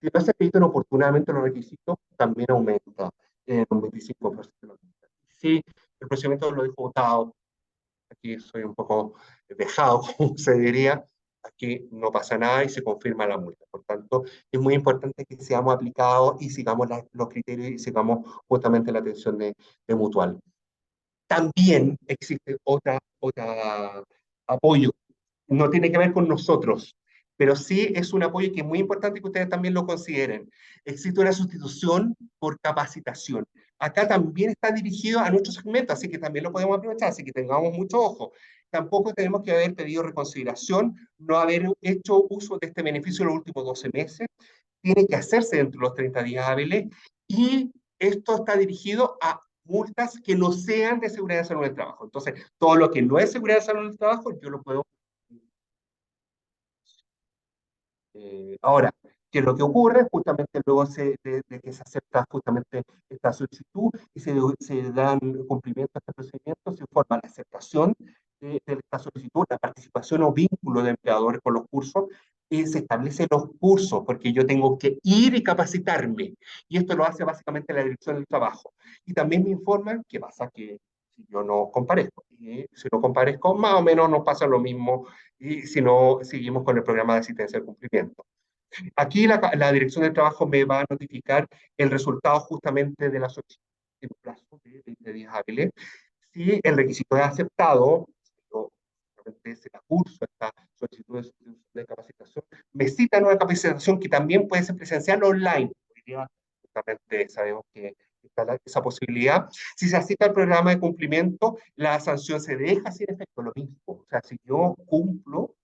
Si no se acreditan oportunamente los requisitos, también aumenta en un 25% la multa. Si el procedimiento lo dejo votado, aquí soy un poco dejado, como se diría, aquí no pasa nada y se confirma la multa. Por tanto, es muy importante que seamos aplicados y sigamos los criterios y sigamos justamente la atención de mutual. También existe otra apoyo, no tiene que ver con nosotros, pero sí es un apoyo que es muy importante que ustedes también lo consideren. Existe una sustitución por capacitación. Acá también está dirigido a nuestro segmento, así que también lo podemos aprovechar, así que tengamos mucho ojo. Tampoco tenemos que haber pedido reconsideración, no haber hecho uso de este beneficio en los últimos 12 meses, tiene que hacerse dentro de los 30 días hábiles y esto está dirigido a multas que no sean de seguridad de salud del trabajo. Entonces, todo lo que no es seguridad de salud del trabajo, yo lo puedo. Ahora, ¿qué es lo que ocurre? Justamente luego de que se acepta justamente esta solicitud y se dan cumplimiento a este procedimiento, se informa la aceptación de esta solicitud, la participación o vínculo de empleadores con los cursos, y se establecen los cursos, porque yo tengo que ir y capacitarme, y esto lo hace básicamente la Dirección del Trabajo. Y también me informan qué pasa que si yo no comparezco, y si no comparezco, más o menos nos pasa lo mismo y si no, seguimos con el programa de asistencia al cumplimiento. Aquí la Dirección del Trabajo me va a notificar el resultado justamente de la solicitud en un plazo de 20 días hábiles. Si el requisito es aceptado, yo se la curso esta solicitud de capacitación, me citan una capacitación que también puede ser presencial o online. Hoy día justamente sabemos que está esa posibilidad. Si se cita el programa de cumplimiento, la sanción se deja sin efecto, lo mismo. O sea, si yo cumplo,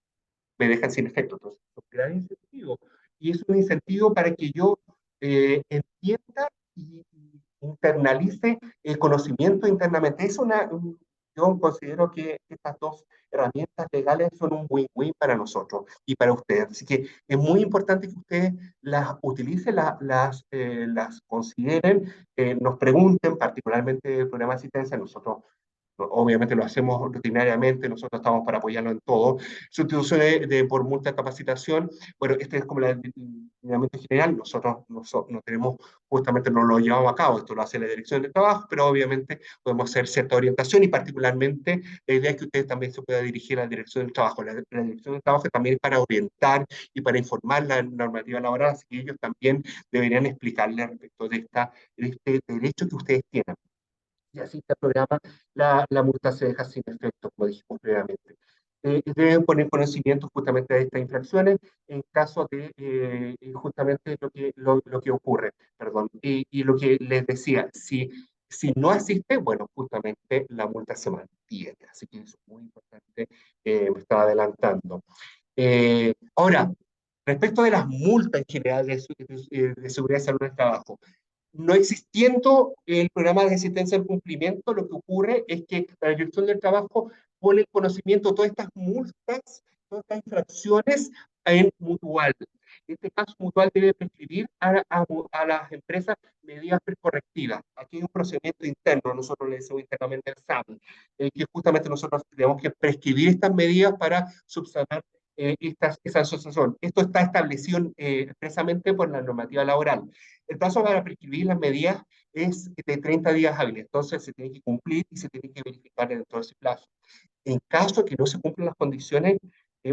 me dejan sin efecto. Entonces, es un gran incentivo. Y es un incentivo para que yo entienda y internalice el conocimiento internamente. Yo considero que estas dos herramientas legales son un win-win para nosotros y para ustedes. Así que es muy importante que ustedes las utilicen, las consideren, nos pregunten, particularmente el programa de asistencia. Nosotros obviamente lo hacemos rutinariamente, nosotros estamos para apoyarlo en todo. Sustituciones por multa de capacitación, bueno, este es como el lineamiento general, nosotros no tenemos, justamente no lo llevamos a cabo, esto lo hace la Dirección de Trabajo, pero obviamente podemos hacer cierta orientación y particularmente la idea es que ustedes también se puedan dirigir a la Dirección del Trabajo. La Dirección del Trabajo también es para orientar y para informar la normativa laboral, así que ellos también deberían explicarle respecto de este derecho que ustedes tienen. Y así este programa, la multa se deja sin efecto, como dijimos previamente. deben poner conocimiento justamente de estas infracciones en caso de justamente lo que ocurre, perdón. Y lo que les decía, si no asiste, bueno, justamente la multa se mantiene. Así que eso es muy importante, me estaba adelantando. Ahora, respecto de las multas en general de seguridad y salud en el trabajo, no existiendo el programa de asistencia al cumplimiento, lo que ocurre es que la Dirección del Trabajo pone en conocimiento todas estas multas, todas estas infracciones en Mutual. En este caso, Mutual debe prescribir a las empresas medidas correctivas. Aquí hay un procedimiento interno, nosotros le decimos internamente el SAM, que justamente nosotros tenemos que prescribir estas medidas para subsanar esa asociación. Esto está establecido expresamente por la normativa laboral. El plazo para prescribir las medidas es de 30 días hábiles, entonces se tiene que cumplir y se tiene que verificar dentro de ese plazo. En caso de que no se cumplan las condiciones,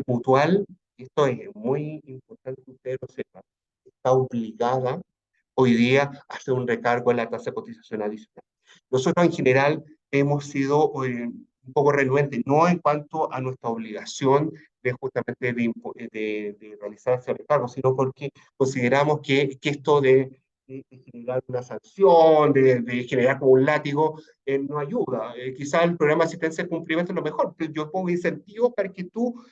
Mutual, esto es muy importante que ustedes lo sepan, está obligada hoy día a hacer un recargo en la tasa de cotización adicional. Nosotros en general hemos sido un poco renuentes, no en cuanto a nuestra obligación de justamente de realizar ese recargo, sino porque consideramos que esto de generar una sanción, de generar como un látigo, no ayuda. Quizá el programa de asistencia de cumplimiento es lo mejor, pero yo pongo incentivos para que tú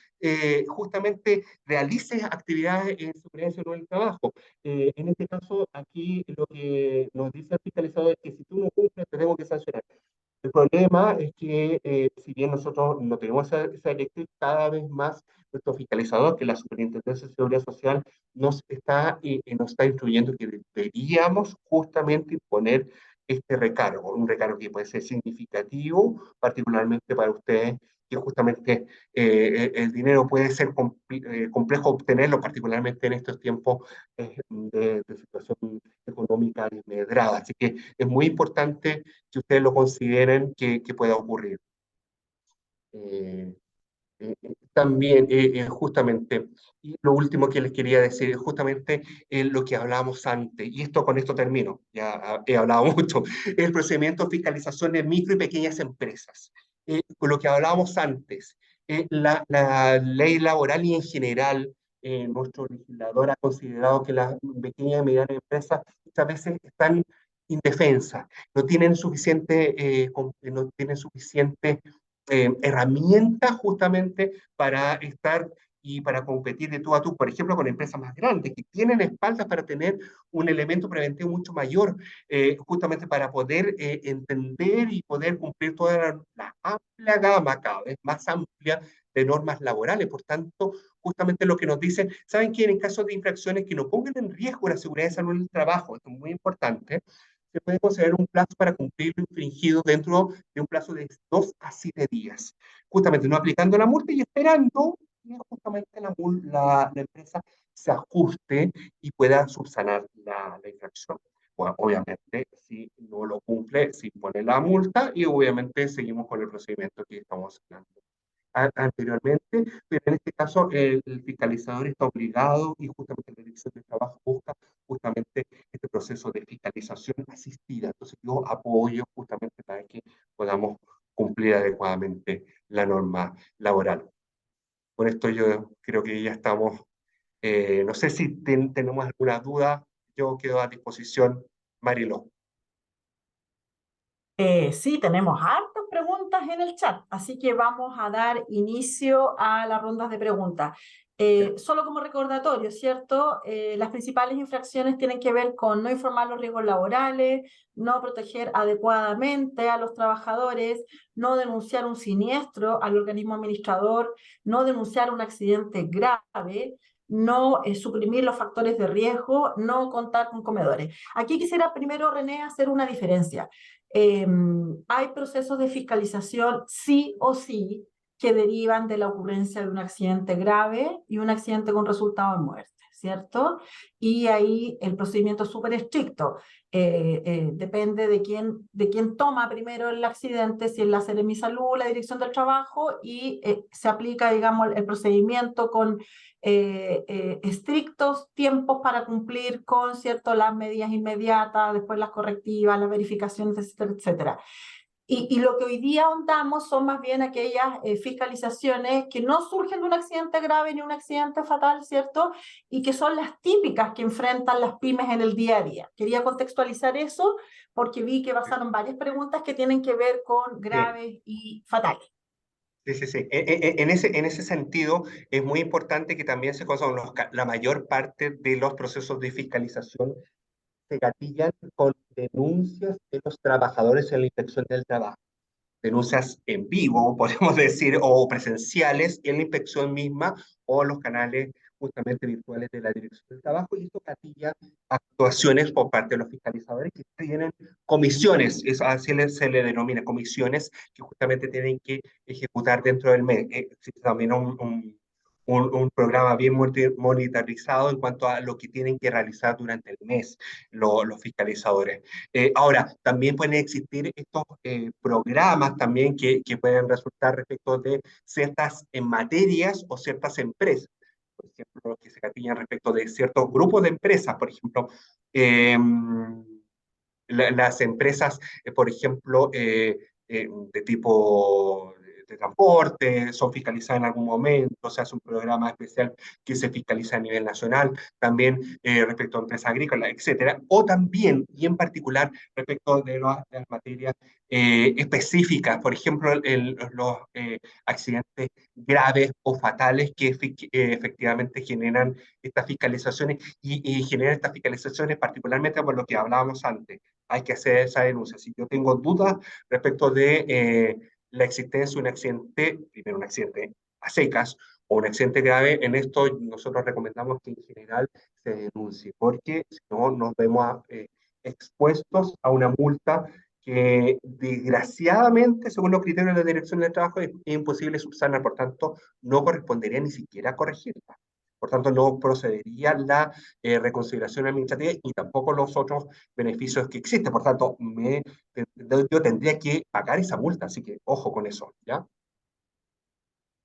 justamente realices actividades en seguridad y salud en el trabajo. En este caso, aquí lo que nos dice el fiscalizador es que si tú no cumples, te tengo que sancionar. El problema es que, si bien nosotros no tenemos esa directriz, cada vez más nuestro fiscalizador, que es la Superintendencia de Seguridad Social, nos está instruyendo que deberíamos justamente imponer este recargo, un recargo que puede ser significativo, particularmente para ustedes, que justamente el dinero puede ser complejo obtenerlo, particularmente en estos tiempos de situación económica desmedrada. Así que es muy importante que ustedes lo consideren que pueda ocurrir. Eh, También, justamente, y lo último que les quería decir es justamente lo que hablábamos antes, y con esto termino, ya he hablado mucho, el procedimiento de fiscalización de micro y pequeñas empresas. Con lo que hablábamos antes, la ley laboral y en general, nuestro legislador ha considerado que las pequeñas y medianas empresas muchas veces están indefensas, no tienen suficiente herramientas justamente para estar y para competir de tú a tú, por ejemplo, con empresas más grandes que tienen espaldas para tener un elemento preventivo mucho mayor, justamente para poder entender y poder cumplir toda la amplia gama, cada vez más amplia, de normas laborales. Por tanto, justamente lo que nos dicen, ¿saben qué? En caso de infracciones que no pongan en riesgo la seguridad y salud en el trabajo, esto es muy importante, se puede considerar un plazo para cumplir lo infringido dentro de un plazo de 2 a 7 días. Justamente no aplicando la multa y esperando que justamente la empresa se ajuste y pueda subsanar la infracción. Bueno, obviamente, si no lo cumple, se impone la multa y obviamente seguimos con el procedimiento que estamos hablando anteriormente, pero en este caso el fiscalizador está obligado y justamente la Dirección de Trabajo busca justamente este proceso de fiscalización asistida. Entonces yo apoyo justamente para que podamos cumplir adecuadamente la norma laboral. Con esto yo creo que ya estamos, no sé si tenemos alguna duda, yo quedo a disposición, Mariló. Sí, tenemos hartas preguntas en el chat, así que vamos a dar inicio a las rondas de preguntas. Solo como recordatorio, ¿cierto? Las principales infracciones tienen que ver con no informar los riesgos laborales, no proteger adecuadamente a los trabajadores, no denunciar un siniestro al organismo administrador, no denunciar un accidente grave, no suprimir los factores de riesgo, no contar con comedores. Aquí quisiera primero, René, hacer una diferencia. Hay procesos de fiscalización sí o sí que derivan de la ocurrencia de un accidente grave y un accidente con resultado de muerte, ¿cierto? Y ahí el procedimiento es súper estricto. Depende de quién toma primero el accidente, si es la Seremisalud, la Dirección del Trabajo, y se aplica, digamos, el procedimiento con estrictos tiempos para cumplir con, ¿cierto?, las medidas inmediatas, después las correctivas, las verificaciones, etcétera, etcétera. Y lo que hoy día ahondamos son más bien aquellas fiscalizaciones que no surgen de un accidente grave ni un accidente fatal, ¿cierto? Y que son las típicas que enfrentan las pymes en el día a día. Quería contextualizar eso porque vi que pasaron varias preguntas que tienen que ver con Sí. graves y fatales. Sí, sí, sí. En ese sentido, es muy importante que también se conozcan la mayor parte de los procesos de fiscalización se gatillan con denuncias de los trabajadores en la inspección del trabajo. Denuncias en vivo, podemos decir, o presenciales en la inspección misma o los canales justamente virtuales de la Dirección del Trabajo, y esto gatilla actuaciones por parte de los fiscalizadores que tienen comisiones, así se le denomina, comisiones que justamente tienen que ejecutar dentro del mes. Existe también un programa bien monitorizado en cuanto a lo que tienen que realizar durante el mes los fiscalizadores. Ahora, también pueden existir estos programas también que pueden resultar respecto de ciertas materias o ciertas empresas. Por ejemplo, que se gatillan respecto de ciertos grupos de empresas, por ejemplo, eh, las empresas, por ejemplo, de tipo de transporte, son fiscalizadas en algún momento, se hace un programa especial que se fiscaliza a nivel nacional, también respecto a empresas agrícolas, etcétera, o también, y en particular, respecto de las materias específicas, por ejemplo, los accidentes graves o fatales que efectivamente generan estas fiscalizaciones y generan estas fiscalizaciones particularmente por lo que hablábamos antes, hay que hacer esa denuncia. Si yo tengo dudas respecto de la existencia de un accidente, primero un accidente a secas o un accidente grave, en esto nosotros recomendamos que en general se denuncie, porque si no nos vemos expuestos a una multa que desgraciadamente, según los criterios de la Dirección del Trabajo, es imposible subsanar, por tanto, no correspondería ni siquiera a corregirla. Por tanto, no procedería la reconsideración administrativa y tampoco los otros beneficios que existen. Por tanto, yo tendría que pagar esa multa, así que ojo con eso, ¿ya?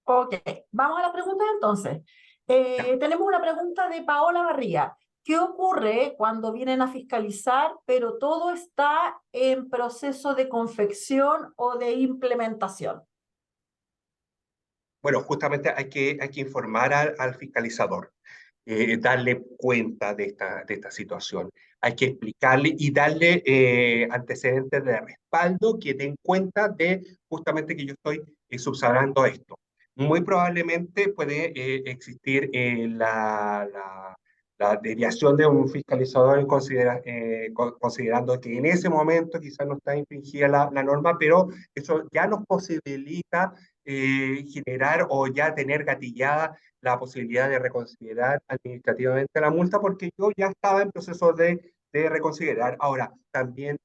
Ok, vamos a las preguntas entonces. Ya. Tenemos una pregunta de Paola Barría. ¿Qué ocurre cuando vienen a fiscalizar, pero todo está en proceso de confección o de implementación? Bueno, justamente hay que informar al fiscalizador, darle cuenta de esta situación. Hay que explicarle y darle antecedentes de respaldo que den cuenta de justamente que yo estoy subsanando esto. Muy probablemente puede existir la desviación de un fiscalizador considerando que en ese momento quizás no está infringida la norma, pero eso ya nos posibilita generar o ya tener gatillada la posibilidad de reconsiderar administrativamente la multa porque yo ya estaba en proceso de reconsiderar. Ahora, también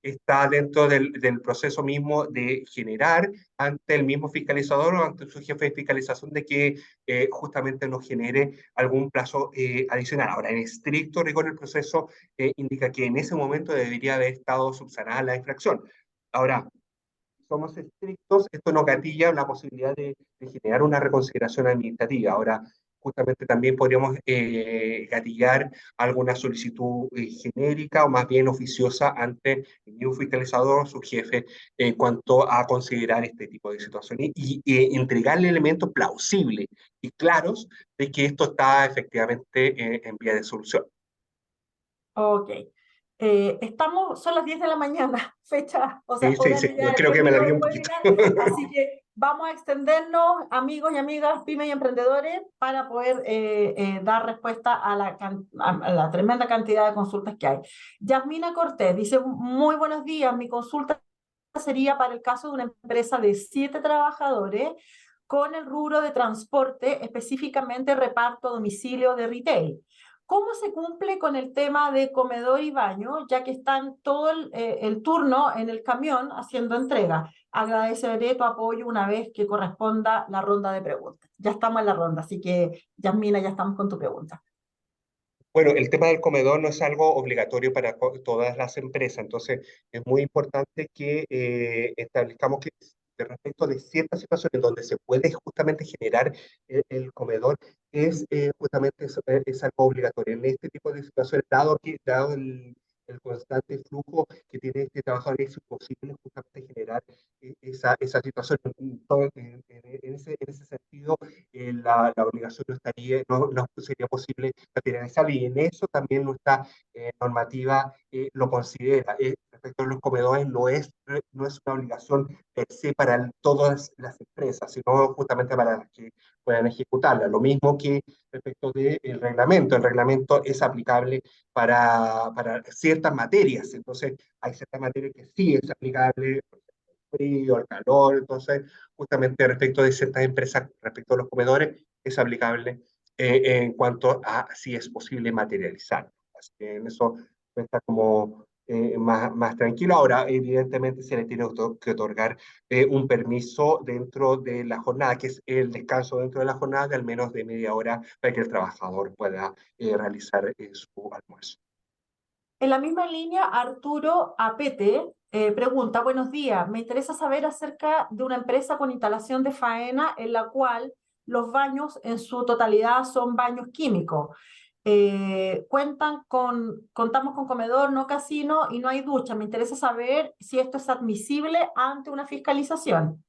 está dentro del proceso mismo de generar ante el mismo fiscalizador o ante su jefe de fiscalización de que justamente nos genere algún plazo adicional. Ahora, en estricto rigor, el proceso indica que en ese momento debería haber estado subsanada la infracción. Ahora, somos estrictos, esto nos gatilla la posibilidad de generar una reconsideración administrativa. Ahora, justamente también podríamos gatillar alguna solicitud genérica o más bien oficiosa ante el mismo fiscalizador o su jefe en cuanto a considerar este tipo de situaciones y entregarle elementos plausibles y claros de que esto está efectivamente en vía de solución. Ok. Son las 10 de la mañana, fecha, o sea, Sí, sí, sí, horario yo ya de creo que me término alargué del un poquito. webinar, así que vamos a extendernos, amigos y amigas, pymes y emprendedores, para poder dar respuesta a a la tremenda cantidad de consultas que hay. Yasmina Cortés dice, muy buenos días, mi consulta sería para el caso de una empresa de 7 trabajadores con el rubro de transporte, específicamente reparto a domicilio de retail. ¿Cómo se cumple con el tema de comedor y baño, ya que están todo el turno en el camión haciendo entrega? Agradeceré tu apoyo una vez que corresponda la ronda de preguntas. Ya estamos en la ronda, así que, Yasmina, ya estamos con tu pregunta. Bueno, el tema del comedor no es algo obligatorio para todas las empresas, entonces es muy importante que establezcamos que respecto de ciertas situaciones donde se puede justamente generar el comedor, justamente es algo obligatorio. En este tipo de situaciones, dado el constante flujo que tiene este trabajador es imposible justamente generar esa situación. En ese sentido, la obligación no, no sería posible materializarla y en eso también nuestra normativa lo considera. Respecto a los comedores, no es una obligación per se para todas las empresas, sino justamente para las que puedan ejecutarla. Lo mismo que respecto del reglamento. El reglamento es aplicable para ciertas materias, entonces hay ciertas materias que sí es aplicable, por ejemplo, el frío, el calor, entonces justamente respecto de ciertas empresas, respecto a los comedores, es aplicable en cuanto a si es posible materializar. Así que en eso está como más tranquilo. Ahora, evidentemente, se le tiene que otorgar un permiso dentro de la jornada, que es el descanso dentro de la jornada de al menos de media hora para que el trabajador pueda realizar su almuerzo. En la misma línea, Arturo Apete pregunta, buenos días, me interesa saber acerca de una empresa con instalación de faena en la cual los baños en su totalidad son baños químicos. Contamos con comedor, no casino y no hay ducha. Me interesa saber si esto es admisible ante una fiscalización.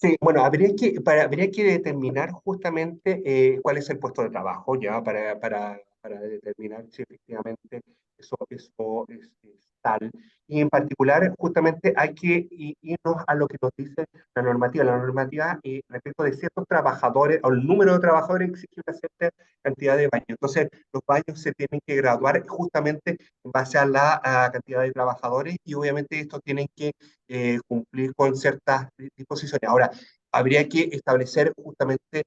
Sí, bueno, habría que determinar justamente cuál es el puesto de trabajo, ya, para determinar si efectivamente eso es tal. Y en particular, justamente hay que irnos a lo que nos dice la normativa. La normativa respecto de ciertos trabajadores, o el número de trabajadores exige una cierta cantidad de baños. Entonces, los baños se tienen que graduar justamente en base a la cantidad de trabajadores y obviamente estos tienen que cumplir con ciertas disposiciones. Ahora, habría que establecer justamente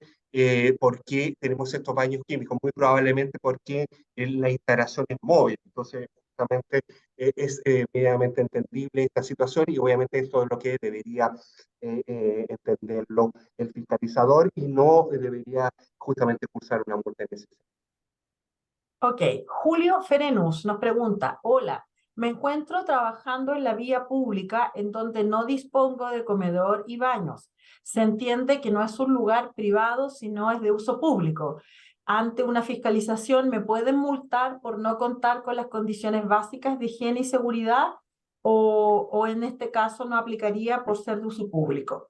por qué tenemos estos baños químicos, muy probablemente porque la instalación es móvil, entonces justamente es medianamente entendible esta situación y obviamente esto es lo que debería entenderlo el fiscalizador y no debería justamente cursar una multa en ese sentido. Ok, Julio Ferenus nos pregunta, hola, me encuentro trabajando en la vía pública en donde no dispongo de comedor y baños. Se entiende que no es un lugar privado, sino es de uso público. Ante una fiscalización, ¿me pueden multar por no contar con las condiciones básicas de higiene y seguridad? O en este caso no aplicaría por ser de uso público?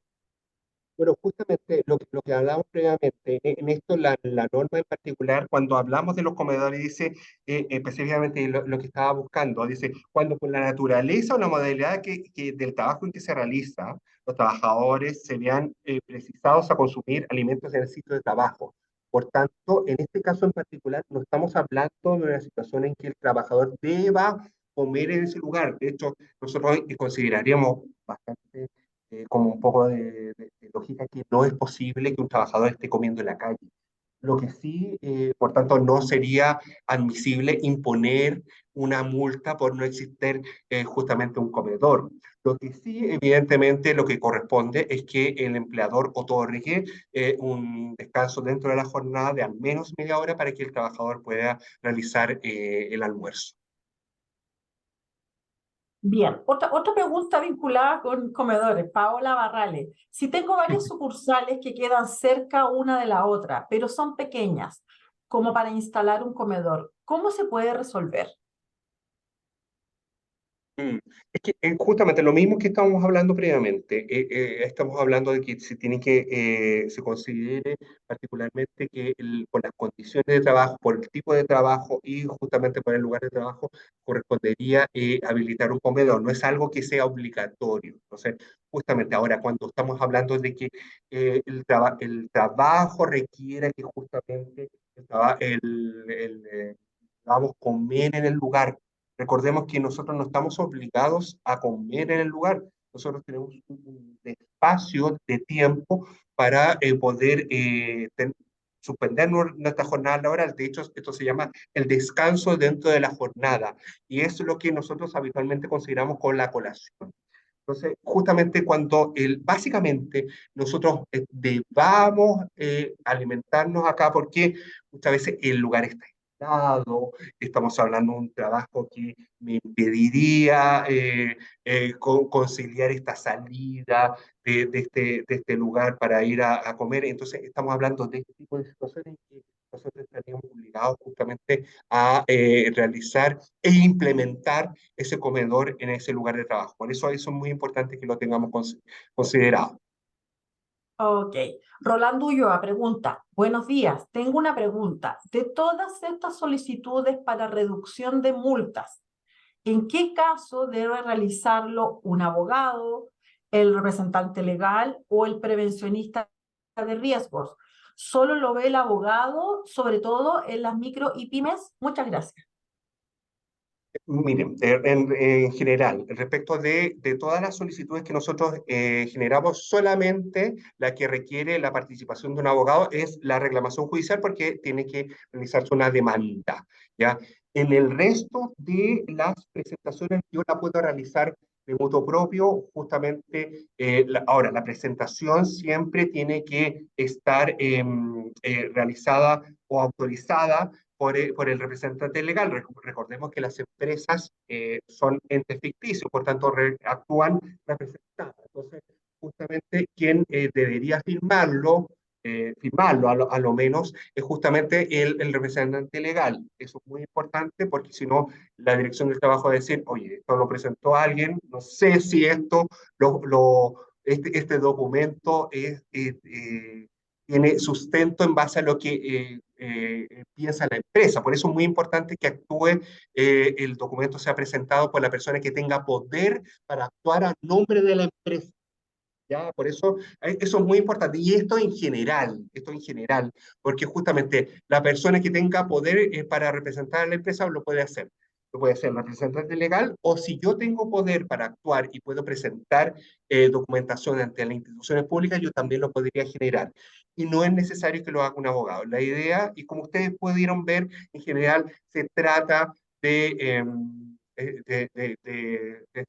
Bueno, justamente lo que hablamos previamente, en esto la norma en particular, cuando hablamos de los comedores, dice específicamente lo que estaba buscando, dice, cuando por la naturaleza o la modalidad del trabajo en que se realiza, los trabajadores se vean precisados a consumir alimentos en el sitio de trabajo. Por tanto, en este caso en particular, no estamos hablando de una situación en que el trabajador deba comer en ese lugar. De hecho, nosotros consideraríamos bastante como un poco de lógica que no es posible que un trabajador esté comiendo en la calle. Lo que sí, por tanto, no sería admisible imponer una multa por no existir justamente un comedor. Lo que sí, evidentemente, lo que corresponde es que el empleador otorgue un descanso dentro de la jornada de al menos media hora para que el trabajador pueda realizar el almuerzo. Bien, otra pregunta vinculada con comedores, Paola Barrales. Si tengo varias sucursales que quedan cerca una de la otra, pero son pequeñas, como para instalar un comedor, ¿cómo se puede resolver? Mm. Es que justamente lo mismo que estábamos hablando previamente, estamos hablando de que se tiene que, se considere particularmente que por las condiciones de trabajo, por el tipo de trabajo y justamente por el lugar de trabajo, correspondería habilitar un comedor. No es algo que sea obligatorio. Entonces, justamente ahora, cuando estamos hablando de que el trabajo requiere que justamente vamos a comer en el lugar. Recordemos que nosotros no estamos obligados a comer en el lugar. Nosotros tenemos un espacio de tiempo para poder suspender nuestra jornada laboral. De hecho, esto se llama el descanso dentro de la jornada. Y eso es lo que nosotros habitualmente consideramos con la colación. Entonces, justamente básicamente nosotros debamos alimentarnos acá porque muchas veces el lugar está aislado, estamos hablando de un trabajo que me impediría conciliar esta salida de este lugar para ir a comer. Entonces, estamos hablando de este tipo de situaciones que nosotros estaríamos obligados justamente a realizar e implementar ese comedor en ese lugar de trabajo. Por eso es muy importante que lo tengamos considerado. Ok. Rolando Ulloa pregunta, buenos días, tengo una pregunta. De todas estas solicitudes para reducción de multas, ¿en qué caso debe realizarlo un abogado, el representante legal o el prevencionista de riesgos? ¿Solo lo ve el abogado, sobre todo en las micro y pymes? Muchas gracias. Miren, en general, respecto de todas las solicitudes que nosotros generamos, solamente la que requiere la participación de un abogado es la reclamación judicial porque tiene que realizarse una demanda, ¿ya? En el resto de las presentaciones yo la puedo realizar de motu propio, justamente, ahora, la presentación siempre tiene que estar realizada o autorizada por el representante legal. Recordemos que las empresas son entes ficticios, por tanto actúan representadas. Entonces, justamente quien debería firmarlo a lo menos, es justamente el representante legal. Eso es muy importante porque si no, la dirección del trabajo va a decir, oye, esto lo presentó alguien, no sé si este documento tiene sustento en base a lo que piensa la empresa. Por eso es muy importante que actúe, el documento sea presentado por la persona que tenga poder para actuar a nombre de la empresa. ¿Ya? Por eso, eso es muy importante. Y esto en general, porque justamente la persona que tenga poder para representar a la empresa lo puede hacer. Lo puede hacer el representante legal, o si yo tengo poder para actuar y puedo presentar documentación ante las instituciones públicas, yo también lo podría generar. Y no es necesario que lo haga un abogado. La idea, y como ustedes pudieron ver, en general se trata de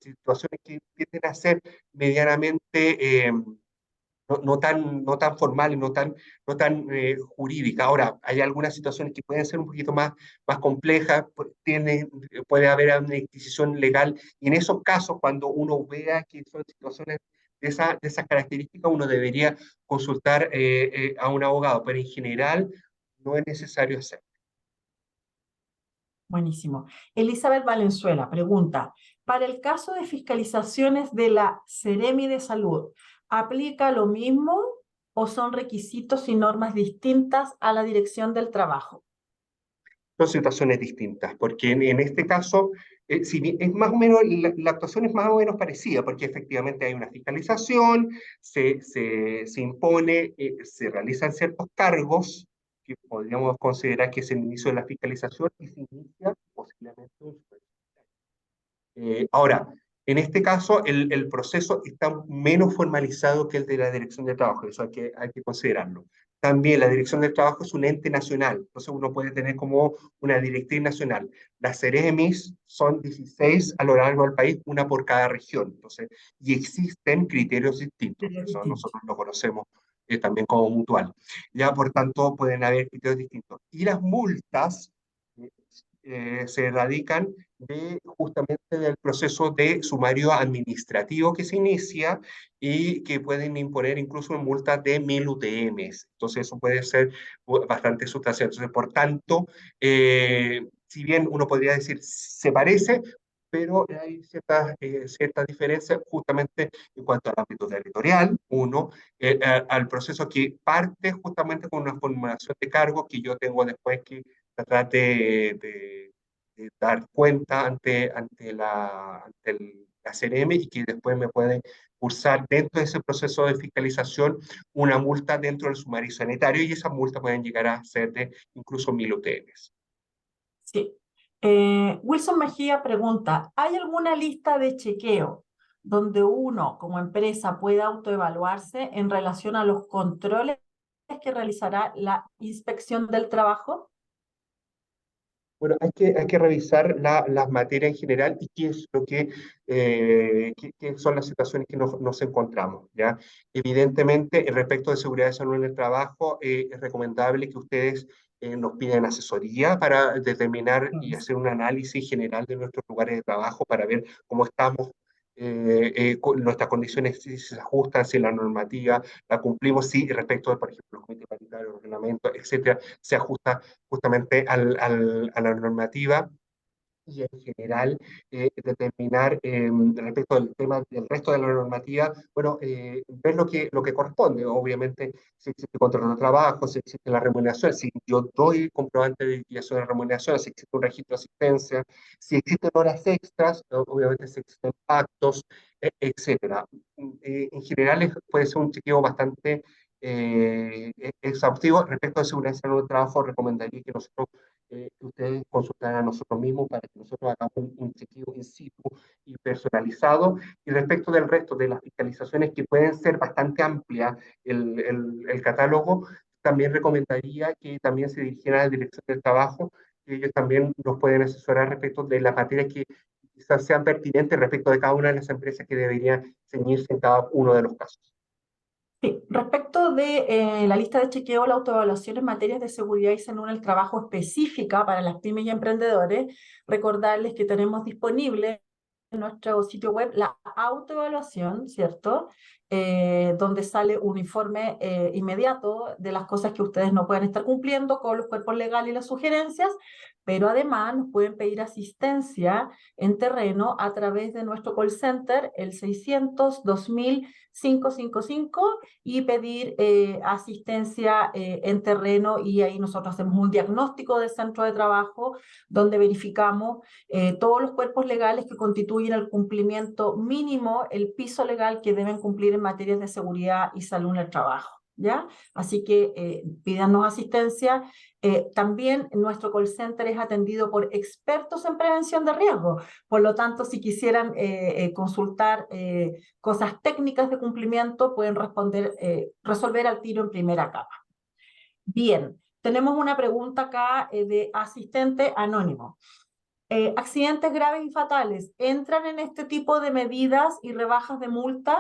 situaciones que tienden a ser medianamente no tan formales, no tan jurídicas. Ahora, hay algunas situaciones que pueden ser un poquito más complejas, puede haber una adquisición legal, y en esos casos, cuando uno vea que son situaciones de esas características, uno debería consultar a un abogado, pero en general no es necesario hacerlo. Buenísimo. Elizabeth Valenzuela pregunta, para el caso de fiscalizaciones de la Seremi de Salud, ¿aplica lo mismo o son requisitos y normas distintas a la Dirección del Trabajo? Son situaciones distintas, porque en este caso, si bien es más o menos, la actuación es más o menos parecida, porque efectivamente hay una fiscalización, se impone, se realizan ciertos cargos, que podríamos considerar que es el inicio de la fiscalización, y se inicia posiblemente un ahora, en este caso, el proceso está menos formalizado que el de la Dirección de Trabajo, eso hay que considerarlo. También la Dirección del Trabajo es un ente nacional, entonces uno puede tener como una directriz nacional. Las CEREMIS son 16 a lo largo del país, una por cada región, entonces, y existen criterios distintos, eso nosotros lo conocemos también como mutual. Ya, por tanto, pueden haber criterios distintos. Y las multas se radican justamente del proceso de sumario administrativo que se inicia y que pueden imponer incluso multas de 1000 UTMs. Entonces eso puede ser bastante sustancial. Entonces, por tanto, si bien uno podría decir se parece, pero hay ciertas diferencias justamente en cuanto al ámbito territorial, al proceso que parte justamente con una formulación de cargos que yo tengo después que tratar de dar cuenta la CRM, y que después me pueden cursar dentro de ese proceso de fiscalización una multa dentro del sumario sanitario, y esas multas pueden llegar a ser de incluso 1000 UTMs. Sí. Wilson Mejía pregunta, ¿hay alguna lista de chequeo donde uno como empresa pueda autoevaluarse en relación a los controles que realizará la inspección del trabajo? Bueno, hay que revisar las materias en general y qué es lo qué son las situaciones que nos encontramos, ¿ya? Evidentemente, respecto de seguridad y salud en el trabajo, es recomendable que ustedes nos pidan asesoría para determinar y hacer un análisis general de nuestros lugares de trabajo para ver cómo estamos nuestras condiciones si se ajustan, si la normativa la cumplimos, si respecto de, por ejemplo, los comités paritarios, el reglamento, etcétera, se ajusta justamente a la normativa. Y en general determinar respecto del tema del resto de la normativa, bueno, ver lo que corresponde. Obviamente, si existe control de trabajo, si existe la remuneración, si yo doy comprobante de liquidación de remuneración, si existe un registro de asistencia, si existen horas extras, obviamente si existen pactos, etcétera. En general puede ser un chequeo bastante exhaustivo. Respecto de seguridad y salud del trabajo, recomendaría que nosotros que ustedes consultaran a nosotros mismos para que nosotros hagamos un chequeo in situ y personalizado. Y respecto del resto de las fiscalizaciones, que pueden ser bastante amplias el catálogo, también recomendaría que también se dirigieran a la Dirección del Trabajo, que ellos también nos pueden asesorar respecto de las materias que quizás sean pertinentes respecto de cada una de las empresas que deberían ceñirse en cada uno de los casos. Sí, respecto de la lista de chequeo, la autoevaluación en materias de seguridad y salud en el trabajo específica para las pymes y emprendedores, recordarles que tenemos disponible en nuestro sitio web la autoevaluación, ¿cierto? Donde sale un informe inmediato de las cosas que ustedes no pueden estar cumpliendo con los cuerpos legales y las sugerencias, pero además nos pueden pedir asistencia en terreno a través de nuestro call center, el 600-2000-555, y pedir asistencia en terreno, y ahí nosotros hacemos un diagnóstico del centro de trabajo donde verificamos todos los cuerpos legales que constituyen el cumplimiento mínimo, el piso legal que deben cumplir en materias de seguridad y salud en el trabajo, ¿ya? Así que pídanos asistencia. También nuestro call center es atendido por expertos en prevención de riesgo. Por lo tanto, si quisieran consultar cosas técnicas de cumplimiento, pueden resolver al tiro en primera capa. Bien, tenemos una pregunta acá de asistente anónimo. Accidentes graves y fatales, ¿entran en este tipo de medidas y rebajas de multa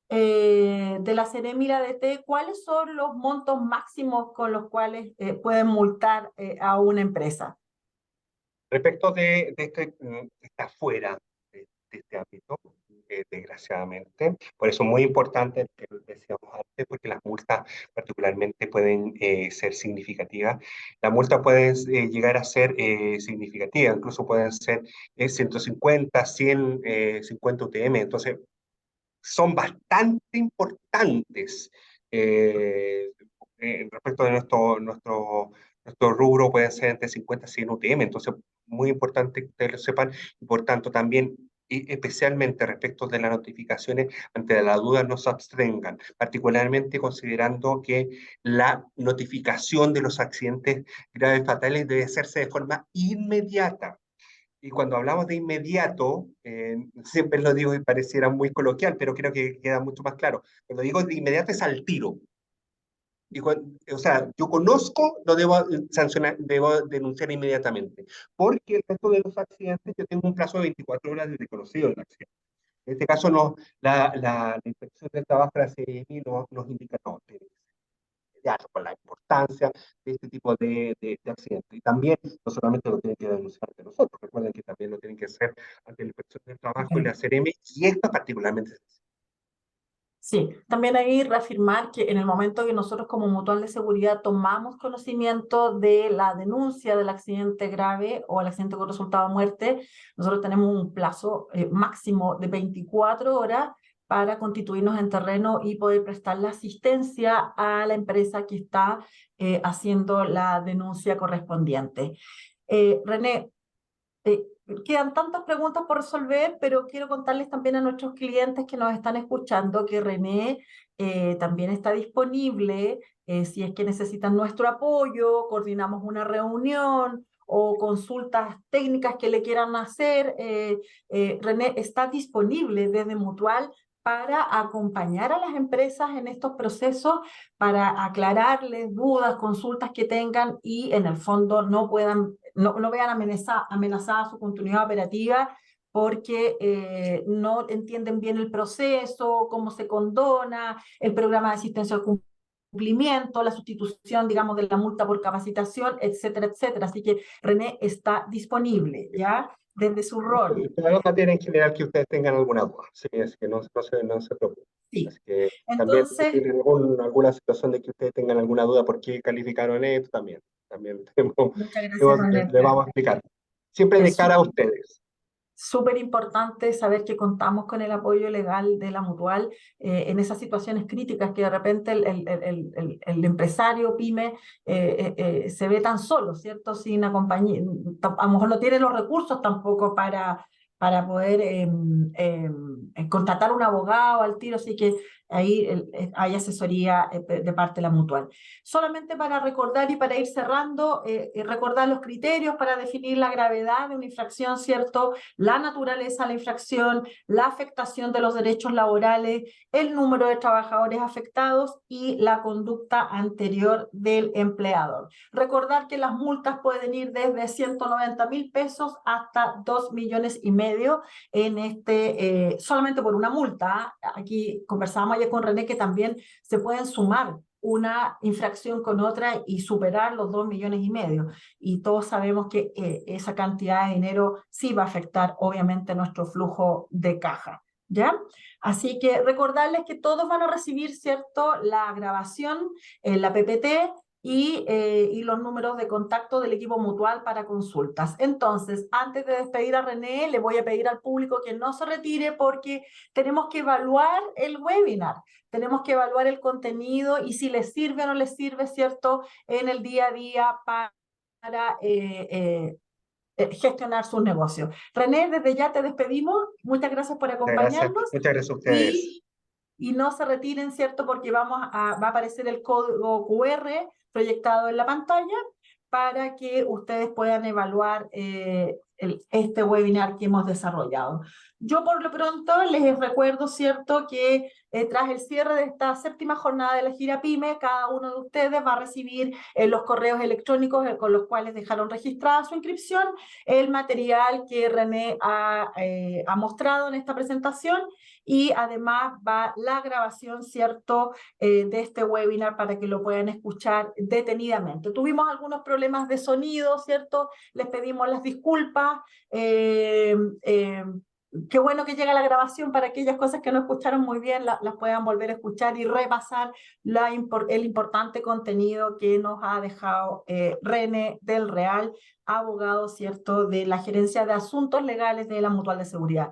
de la Seremi y la DT? ¿Cuáles son los montos máximos con los cuales pueden multar a una empresa? Respecto de está fuera de este ámbito, desgraciadamente. Por eso es muy importante, que lo decíamos antes, porque las multas particularmente pueden ser significativas. Las multas pueden llegar a ser significativas, incluso pueden ser 150, 100, 50 UTM. Entonces, son bastante importantes respecto de nuestro rubro, pueden ser entre 50 y 100 UTM. Entonces, muy importante que ustedes lo sepan, y por tanto también, y especialmente respecto de las notificaciones, ante la duda no se abstengan, particularmente considerando que la notificación de los accidentes graves fatales debe hacerse de forma inmediata. Y cuando hablamos de inmediato, siempre lo digo y pareciera muy coloquial, pero creo que queda mucho más claro. Cuando digo de inmediato es al tiro. Y o sea, yo conozco, lo debo sancionar, debo denunciar inmediatamente. Porque el resto de los accidentes, yo tengo un plazo de 24 horas desde conocido el accidente. En este caso, no, la Inspección del Trabajo, la CNI, nos indica, no, inmediato, con la importancia de este tipo de accidentes. Y también, no solamente lo tienen que denunciar ante nosotros, recuerden que también lo tienen que hacer ante la Inspección del Trabajo y la CRM, y esta particularmente. Sí, también ahí reafirmar que en el momento que nosotros como Mutual de Seguridad tomamos conocimiento de la denuncia del accidente grave o el accidente con resultado de muerte, nosotros tenemos un plazo máximo de 24 horas para constituirnos en terreno y poder prestar la asistencia a la empresa que está haciendo la denuncia correspondiente. René, quedan tantas preguntas por resolver, pero quiero contarles también a nuestros clientes que nos están escuchando que René también está disponible si es que necesitan nuestro apoyo, coordinamos una reunión o consultas técnicas que le quieran hacer. René está disponible desde Mutual para acompañar a las empresas en estos procesos, para aclararles dudas, consultas que tengan y en el fondo no vean amenazada su continuidad operativa porque no entienden bien el proceso, cómo se condona, el programa de asistencia al cumplimiento, la sustitución, digamos, de la multa por capacitación, etcétera, etcétera. Así que René está disponible, ¿ya? desde su rol. Pero no tiene en general que ustedes tengan alguna duda, sí, así que no se preocupen. Sí. Así que también si Entonces, tienen alguna situación de que ustedes tengan alguna duda por qué calificaron esto, también muchas gracias, René. le vamos a explicar. Siempre de Es cara a ustedes. súper importante saber que contamos con el apoyo legal de la Mutual en esas situaciones críticas que de repente el empresario pyme se ve tan solo, ¿cierto? Sin acompañar, a lo mejor no tiene los recursos tampoco para poder contratar un abogado al tiro, así que ahí hay asesoría de parte de la Mutual. Solamente para recordar y para ir cerrando, recordar los criterios para definir la gravedad de una infracción, ¿cierto? La naturaleza de la infracción, la afectación de los derechos laborales, el número de trabajadores afectados y la conducta anterior del empleador. Recordar que las multas pueden ir desde 190.000 pesos hasta 2,5 millones en solamente por una multa. Aquí conversábamos ayer con René que también se pueden sumar una infracción con otra y superar los 2,5 millones. Y todos sabemos que esa cantidad de dinero sí va a afectar obviamente nuestro flujo de caja, ¿ya? Así que recordarles que todos van a recibir, ¿cierto?, la grabación, la PPT, y los números de contacto del equipo Mutual para consultas. Entonces, antes de despedir a René, le voy a pedir al público que no se retire porque tenemos que evaluar el webinar, tenemos que evaluar el contenido y si les sirve o no les sirve, ¿cierto?, en el día a día para gestionar sus negocios. René, desde ya te despedimos. Muchas gracias por acompañarnos. Muchas gracias a ustedes. Y no se retiren, ¿cierto? Porque va a aparecer el código QR proyectado en la pantalla para que ustedes puedan evaluar este webinar que hemos desarrollado. Yo por lo pronto les recuerdo, ¿cierto?, que tras el cierre de esta 7ª jornada de la Gira Pyme, cada uno de ustedes va a recibir los correos electrónicos con los cuales dejaron registrada su inscripción, el material que René ha mostrado en esta presentación, y además va la grabación, ¿cierto?, de este webinar para que lo puedan escuchar detenidamente. Tuvimos algunos problemas de sonido, ¿cierto? Les pedimos las disculpas. Qué bueno que llega la grabación para aquellas cosas que no escucharon muy bien, las puedan volver a escuchar y repasar el importante contenido que nos ha dejado René del Real, abogado, ¿cierto?, de la Gerencia de Asuntos Legales de la Mutual de Seguridad.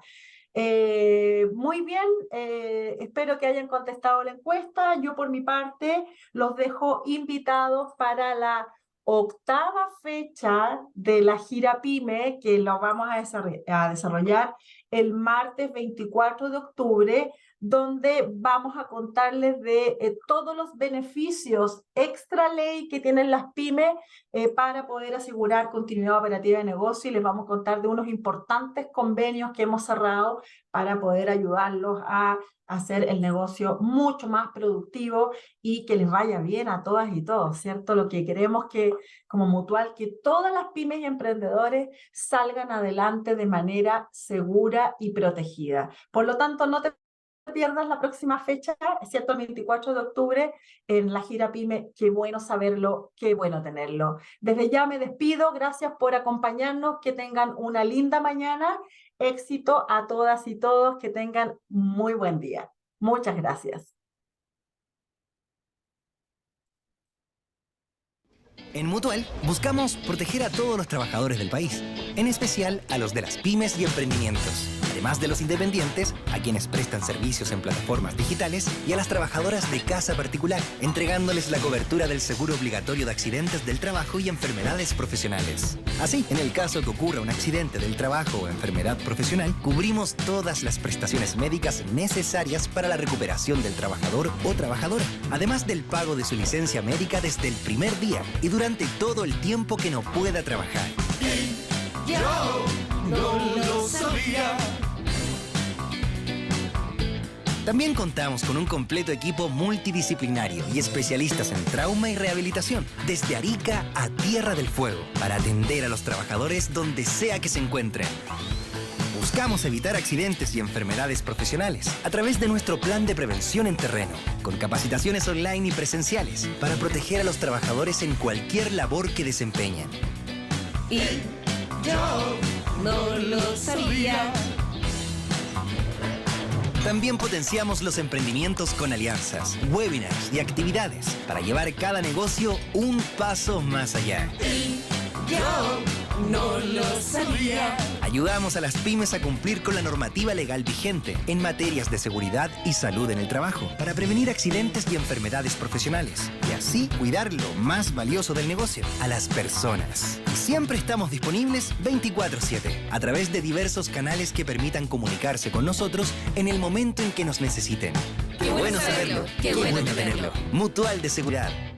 Muy bien, espero que hayan contestado la encuesta. Yo por mi parte los dejo invitados para la 8ª fecha de la Gira Pyme, que lo vamos a desarrollar el martes 24 de octubre, donde vamos a contarles de todos los beneficios extra ley que tienen las pymes para poder asegurar continuidad operativa de negocio, y les vamos a contar de unos importantes convenios que hemos cerrado para poder ayudarlos a hacer el negocio mucho más productivo y que les vaya bien a todas y todos, ¿cierto? Lo que queremos que, como Mutual, que todas las pymes y emprendedores salgan adelante de manera segura y protegida. Por lo tanto, no te pierdas la próxima fecha, ¿cierto?, el 24 de octubre en la Gira Pyme. Qué bueno saberlo, qué bueno tenerlo. Desde ya me despido, gracias por acompañarnos, que tengan una linda mañana, éxito a todas y todos, que tengan muy buen día. Muchas gracias. En Mutual buscamos proteger a todos los trabajadores del país, en especial a los de las pymes y emprendimientos, además de los independientes, a quienes prestan servicios en plataformas digitales, y a las trabajadoras de casa particular, entregándoles la cobertura del seguro obligatorio de accidentes del trabajo y enfermedades profesionales. Así, en el caso que ocurra un accidente del trabajo o enfermedad profesional, cubrimos todas las prestaciones médicas necesarias para la recuperación del trabajador o trabajadora, además del pago de su licencia médica desde el primer día y durante todo el tiempo que no pueda trabajar. Yo no lo sabía. También contamos con un completo equipo multidisciplinario y especialistas en trauma y rehabilitación, desde Arica a Tierra del Fuego, para atender a los trabajadores donde sea que se encuentren. Buscamos evitar accidentes y enfermedades profesionales a través de nuestro plan de prevención en terreno, con capacitaciones online y presenciales para proteger a los trabajadores en cualquier labor que desempeñen. Y yo no lo sabía. También potenciamos los emprendimientos con alianzas, webinars y actividades para llevar cada negocio un paso más allá. Y yo no lo sabía. Ayudamos a las pymes a cumplir con la normativa legal vigente en materias de seguridad y salud en el trabajo para prevenir accidentes y enfermedades profesionales y así cuidar lo más valioso del negocio, a las personas. Y siempre estamos disponibles 24/7 a través de diversos canales que permitan comunicarse con nosotros en el momento en que nos necesiten. Qué bueno saberlo, qué bueno tenerlo. Mutual de Seguridad.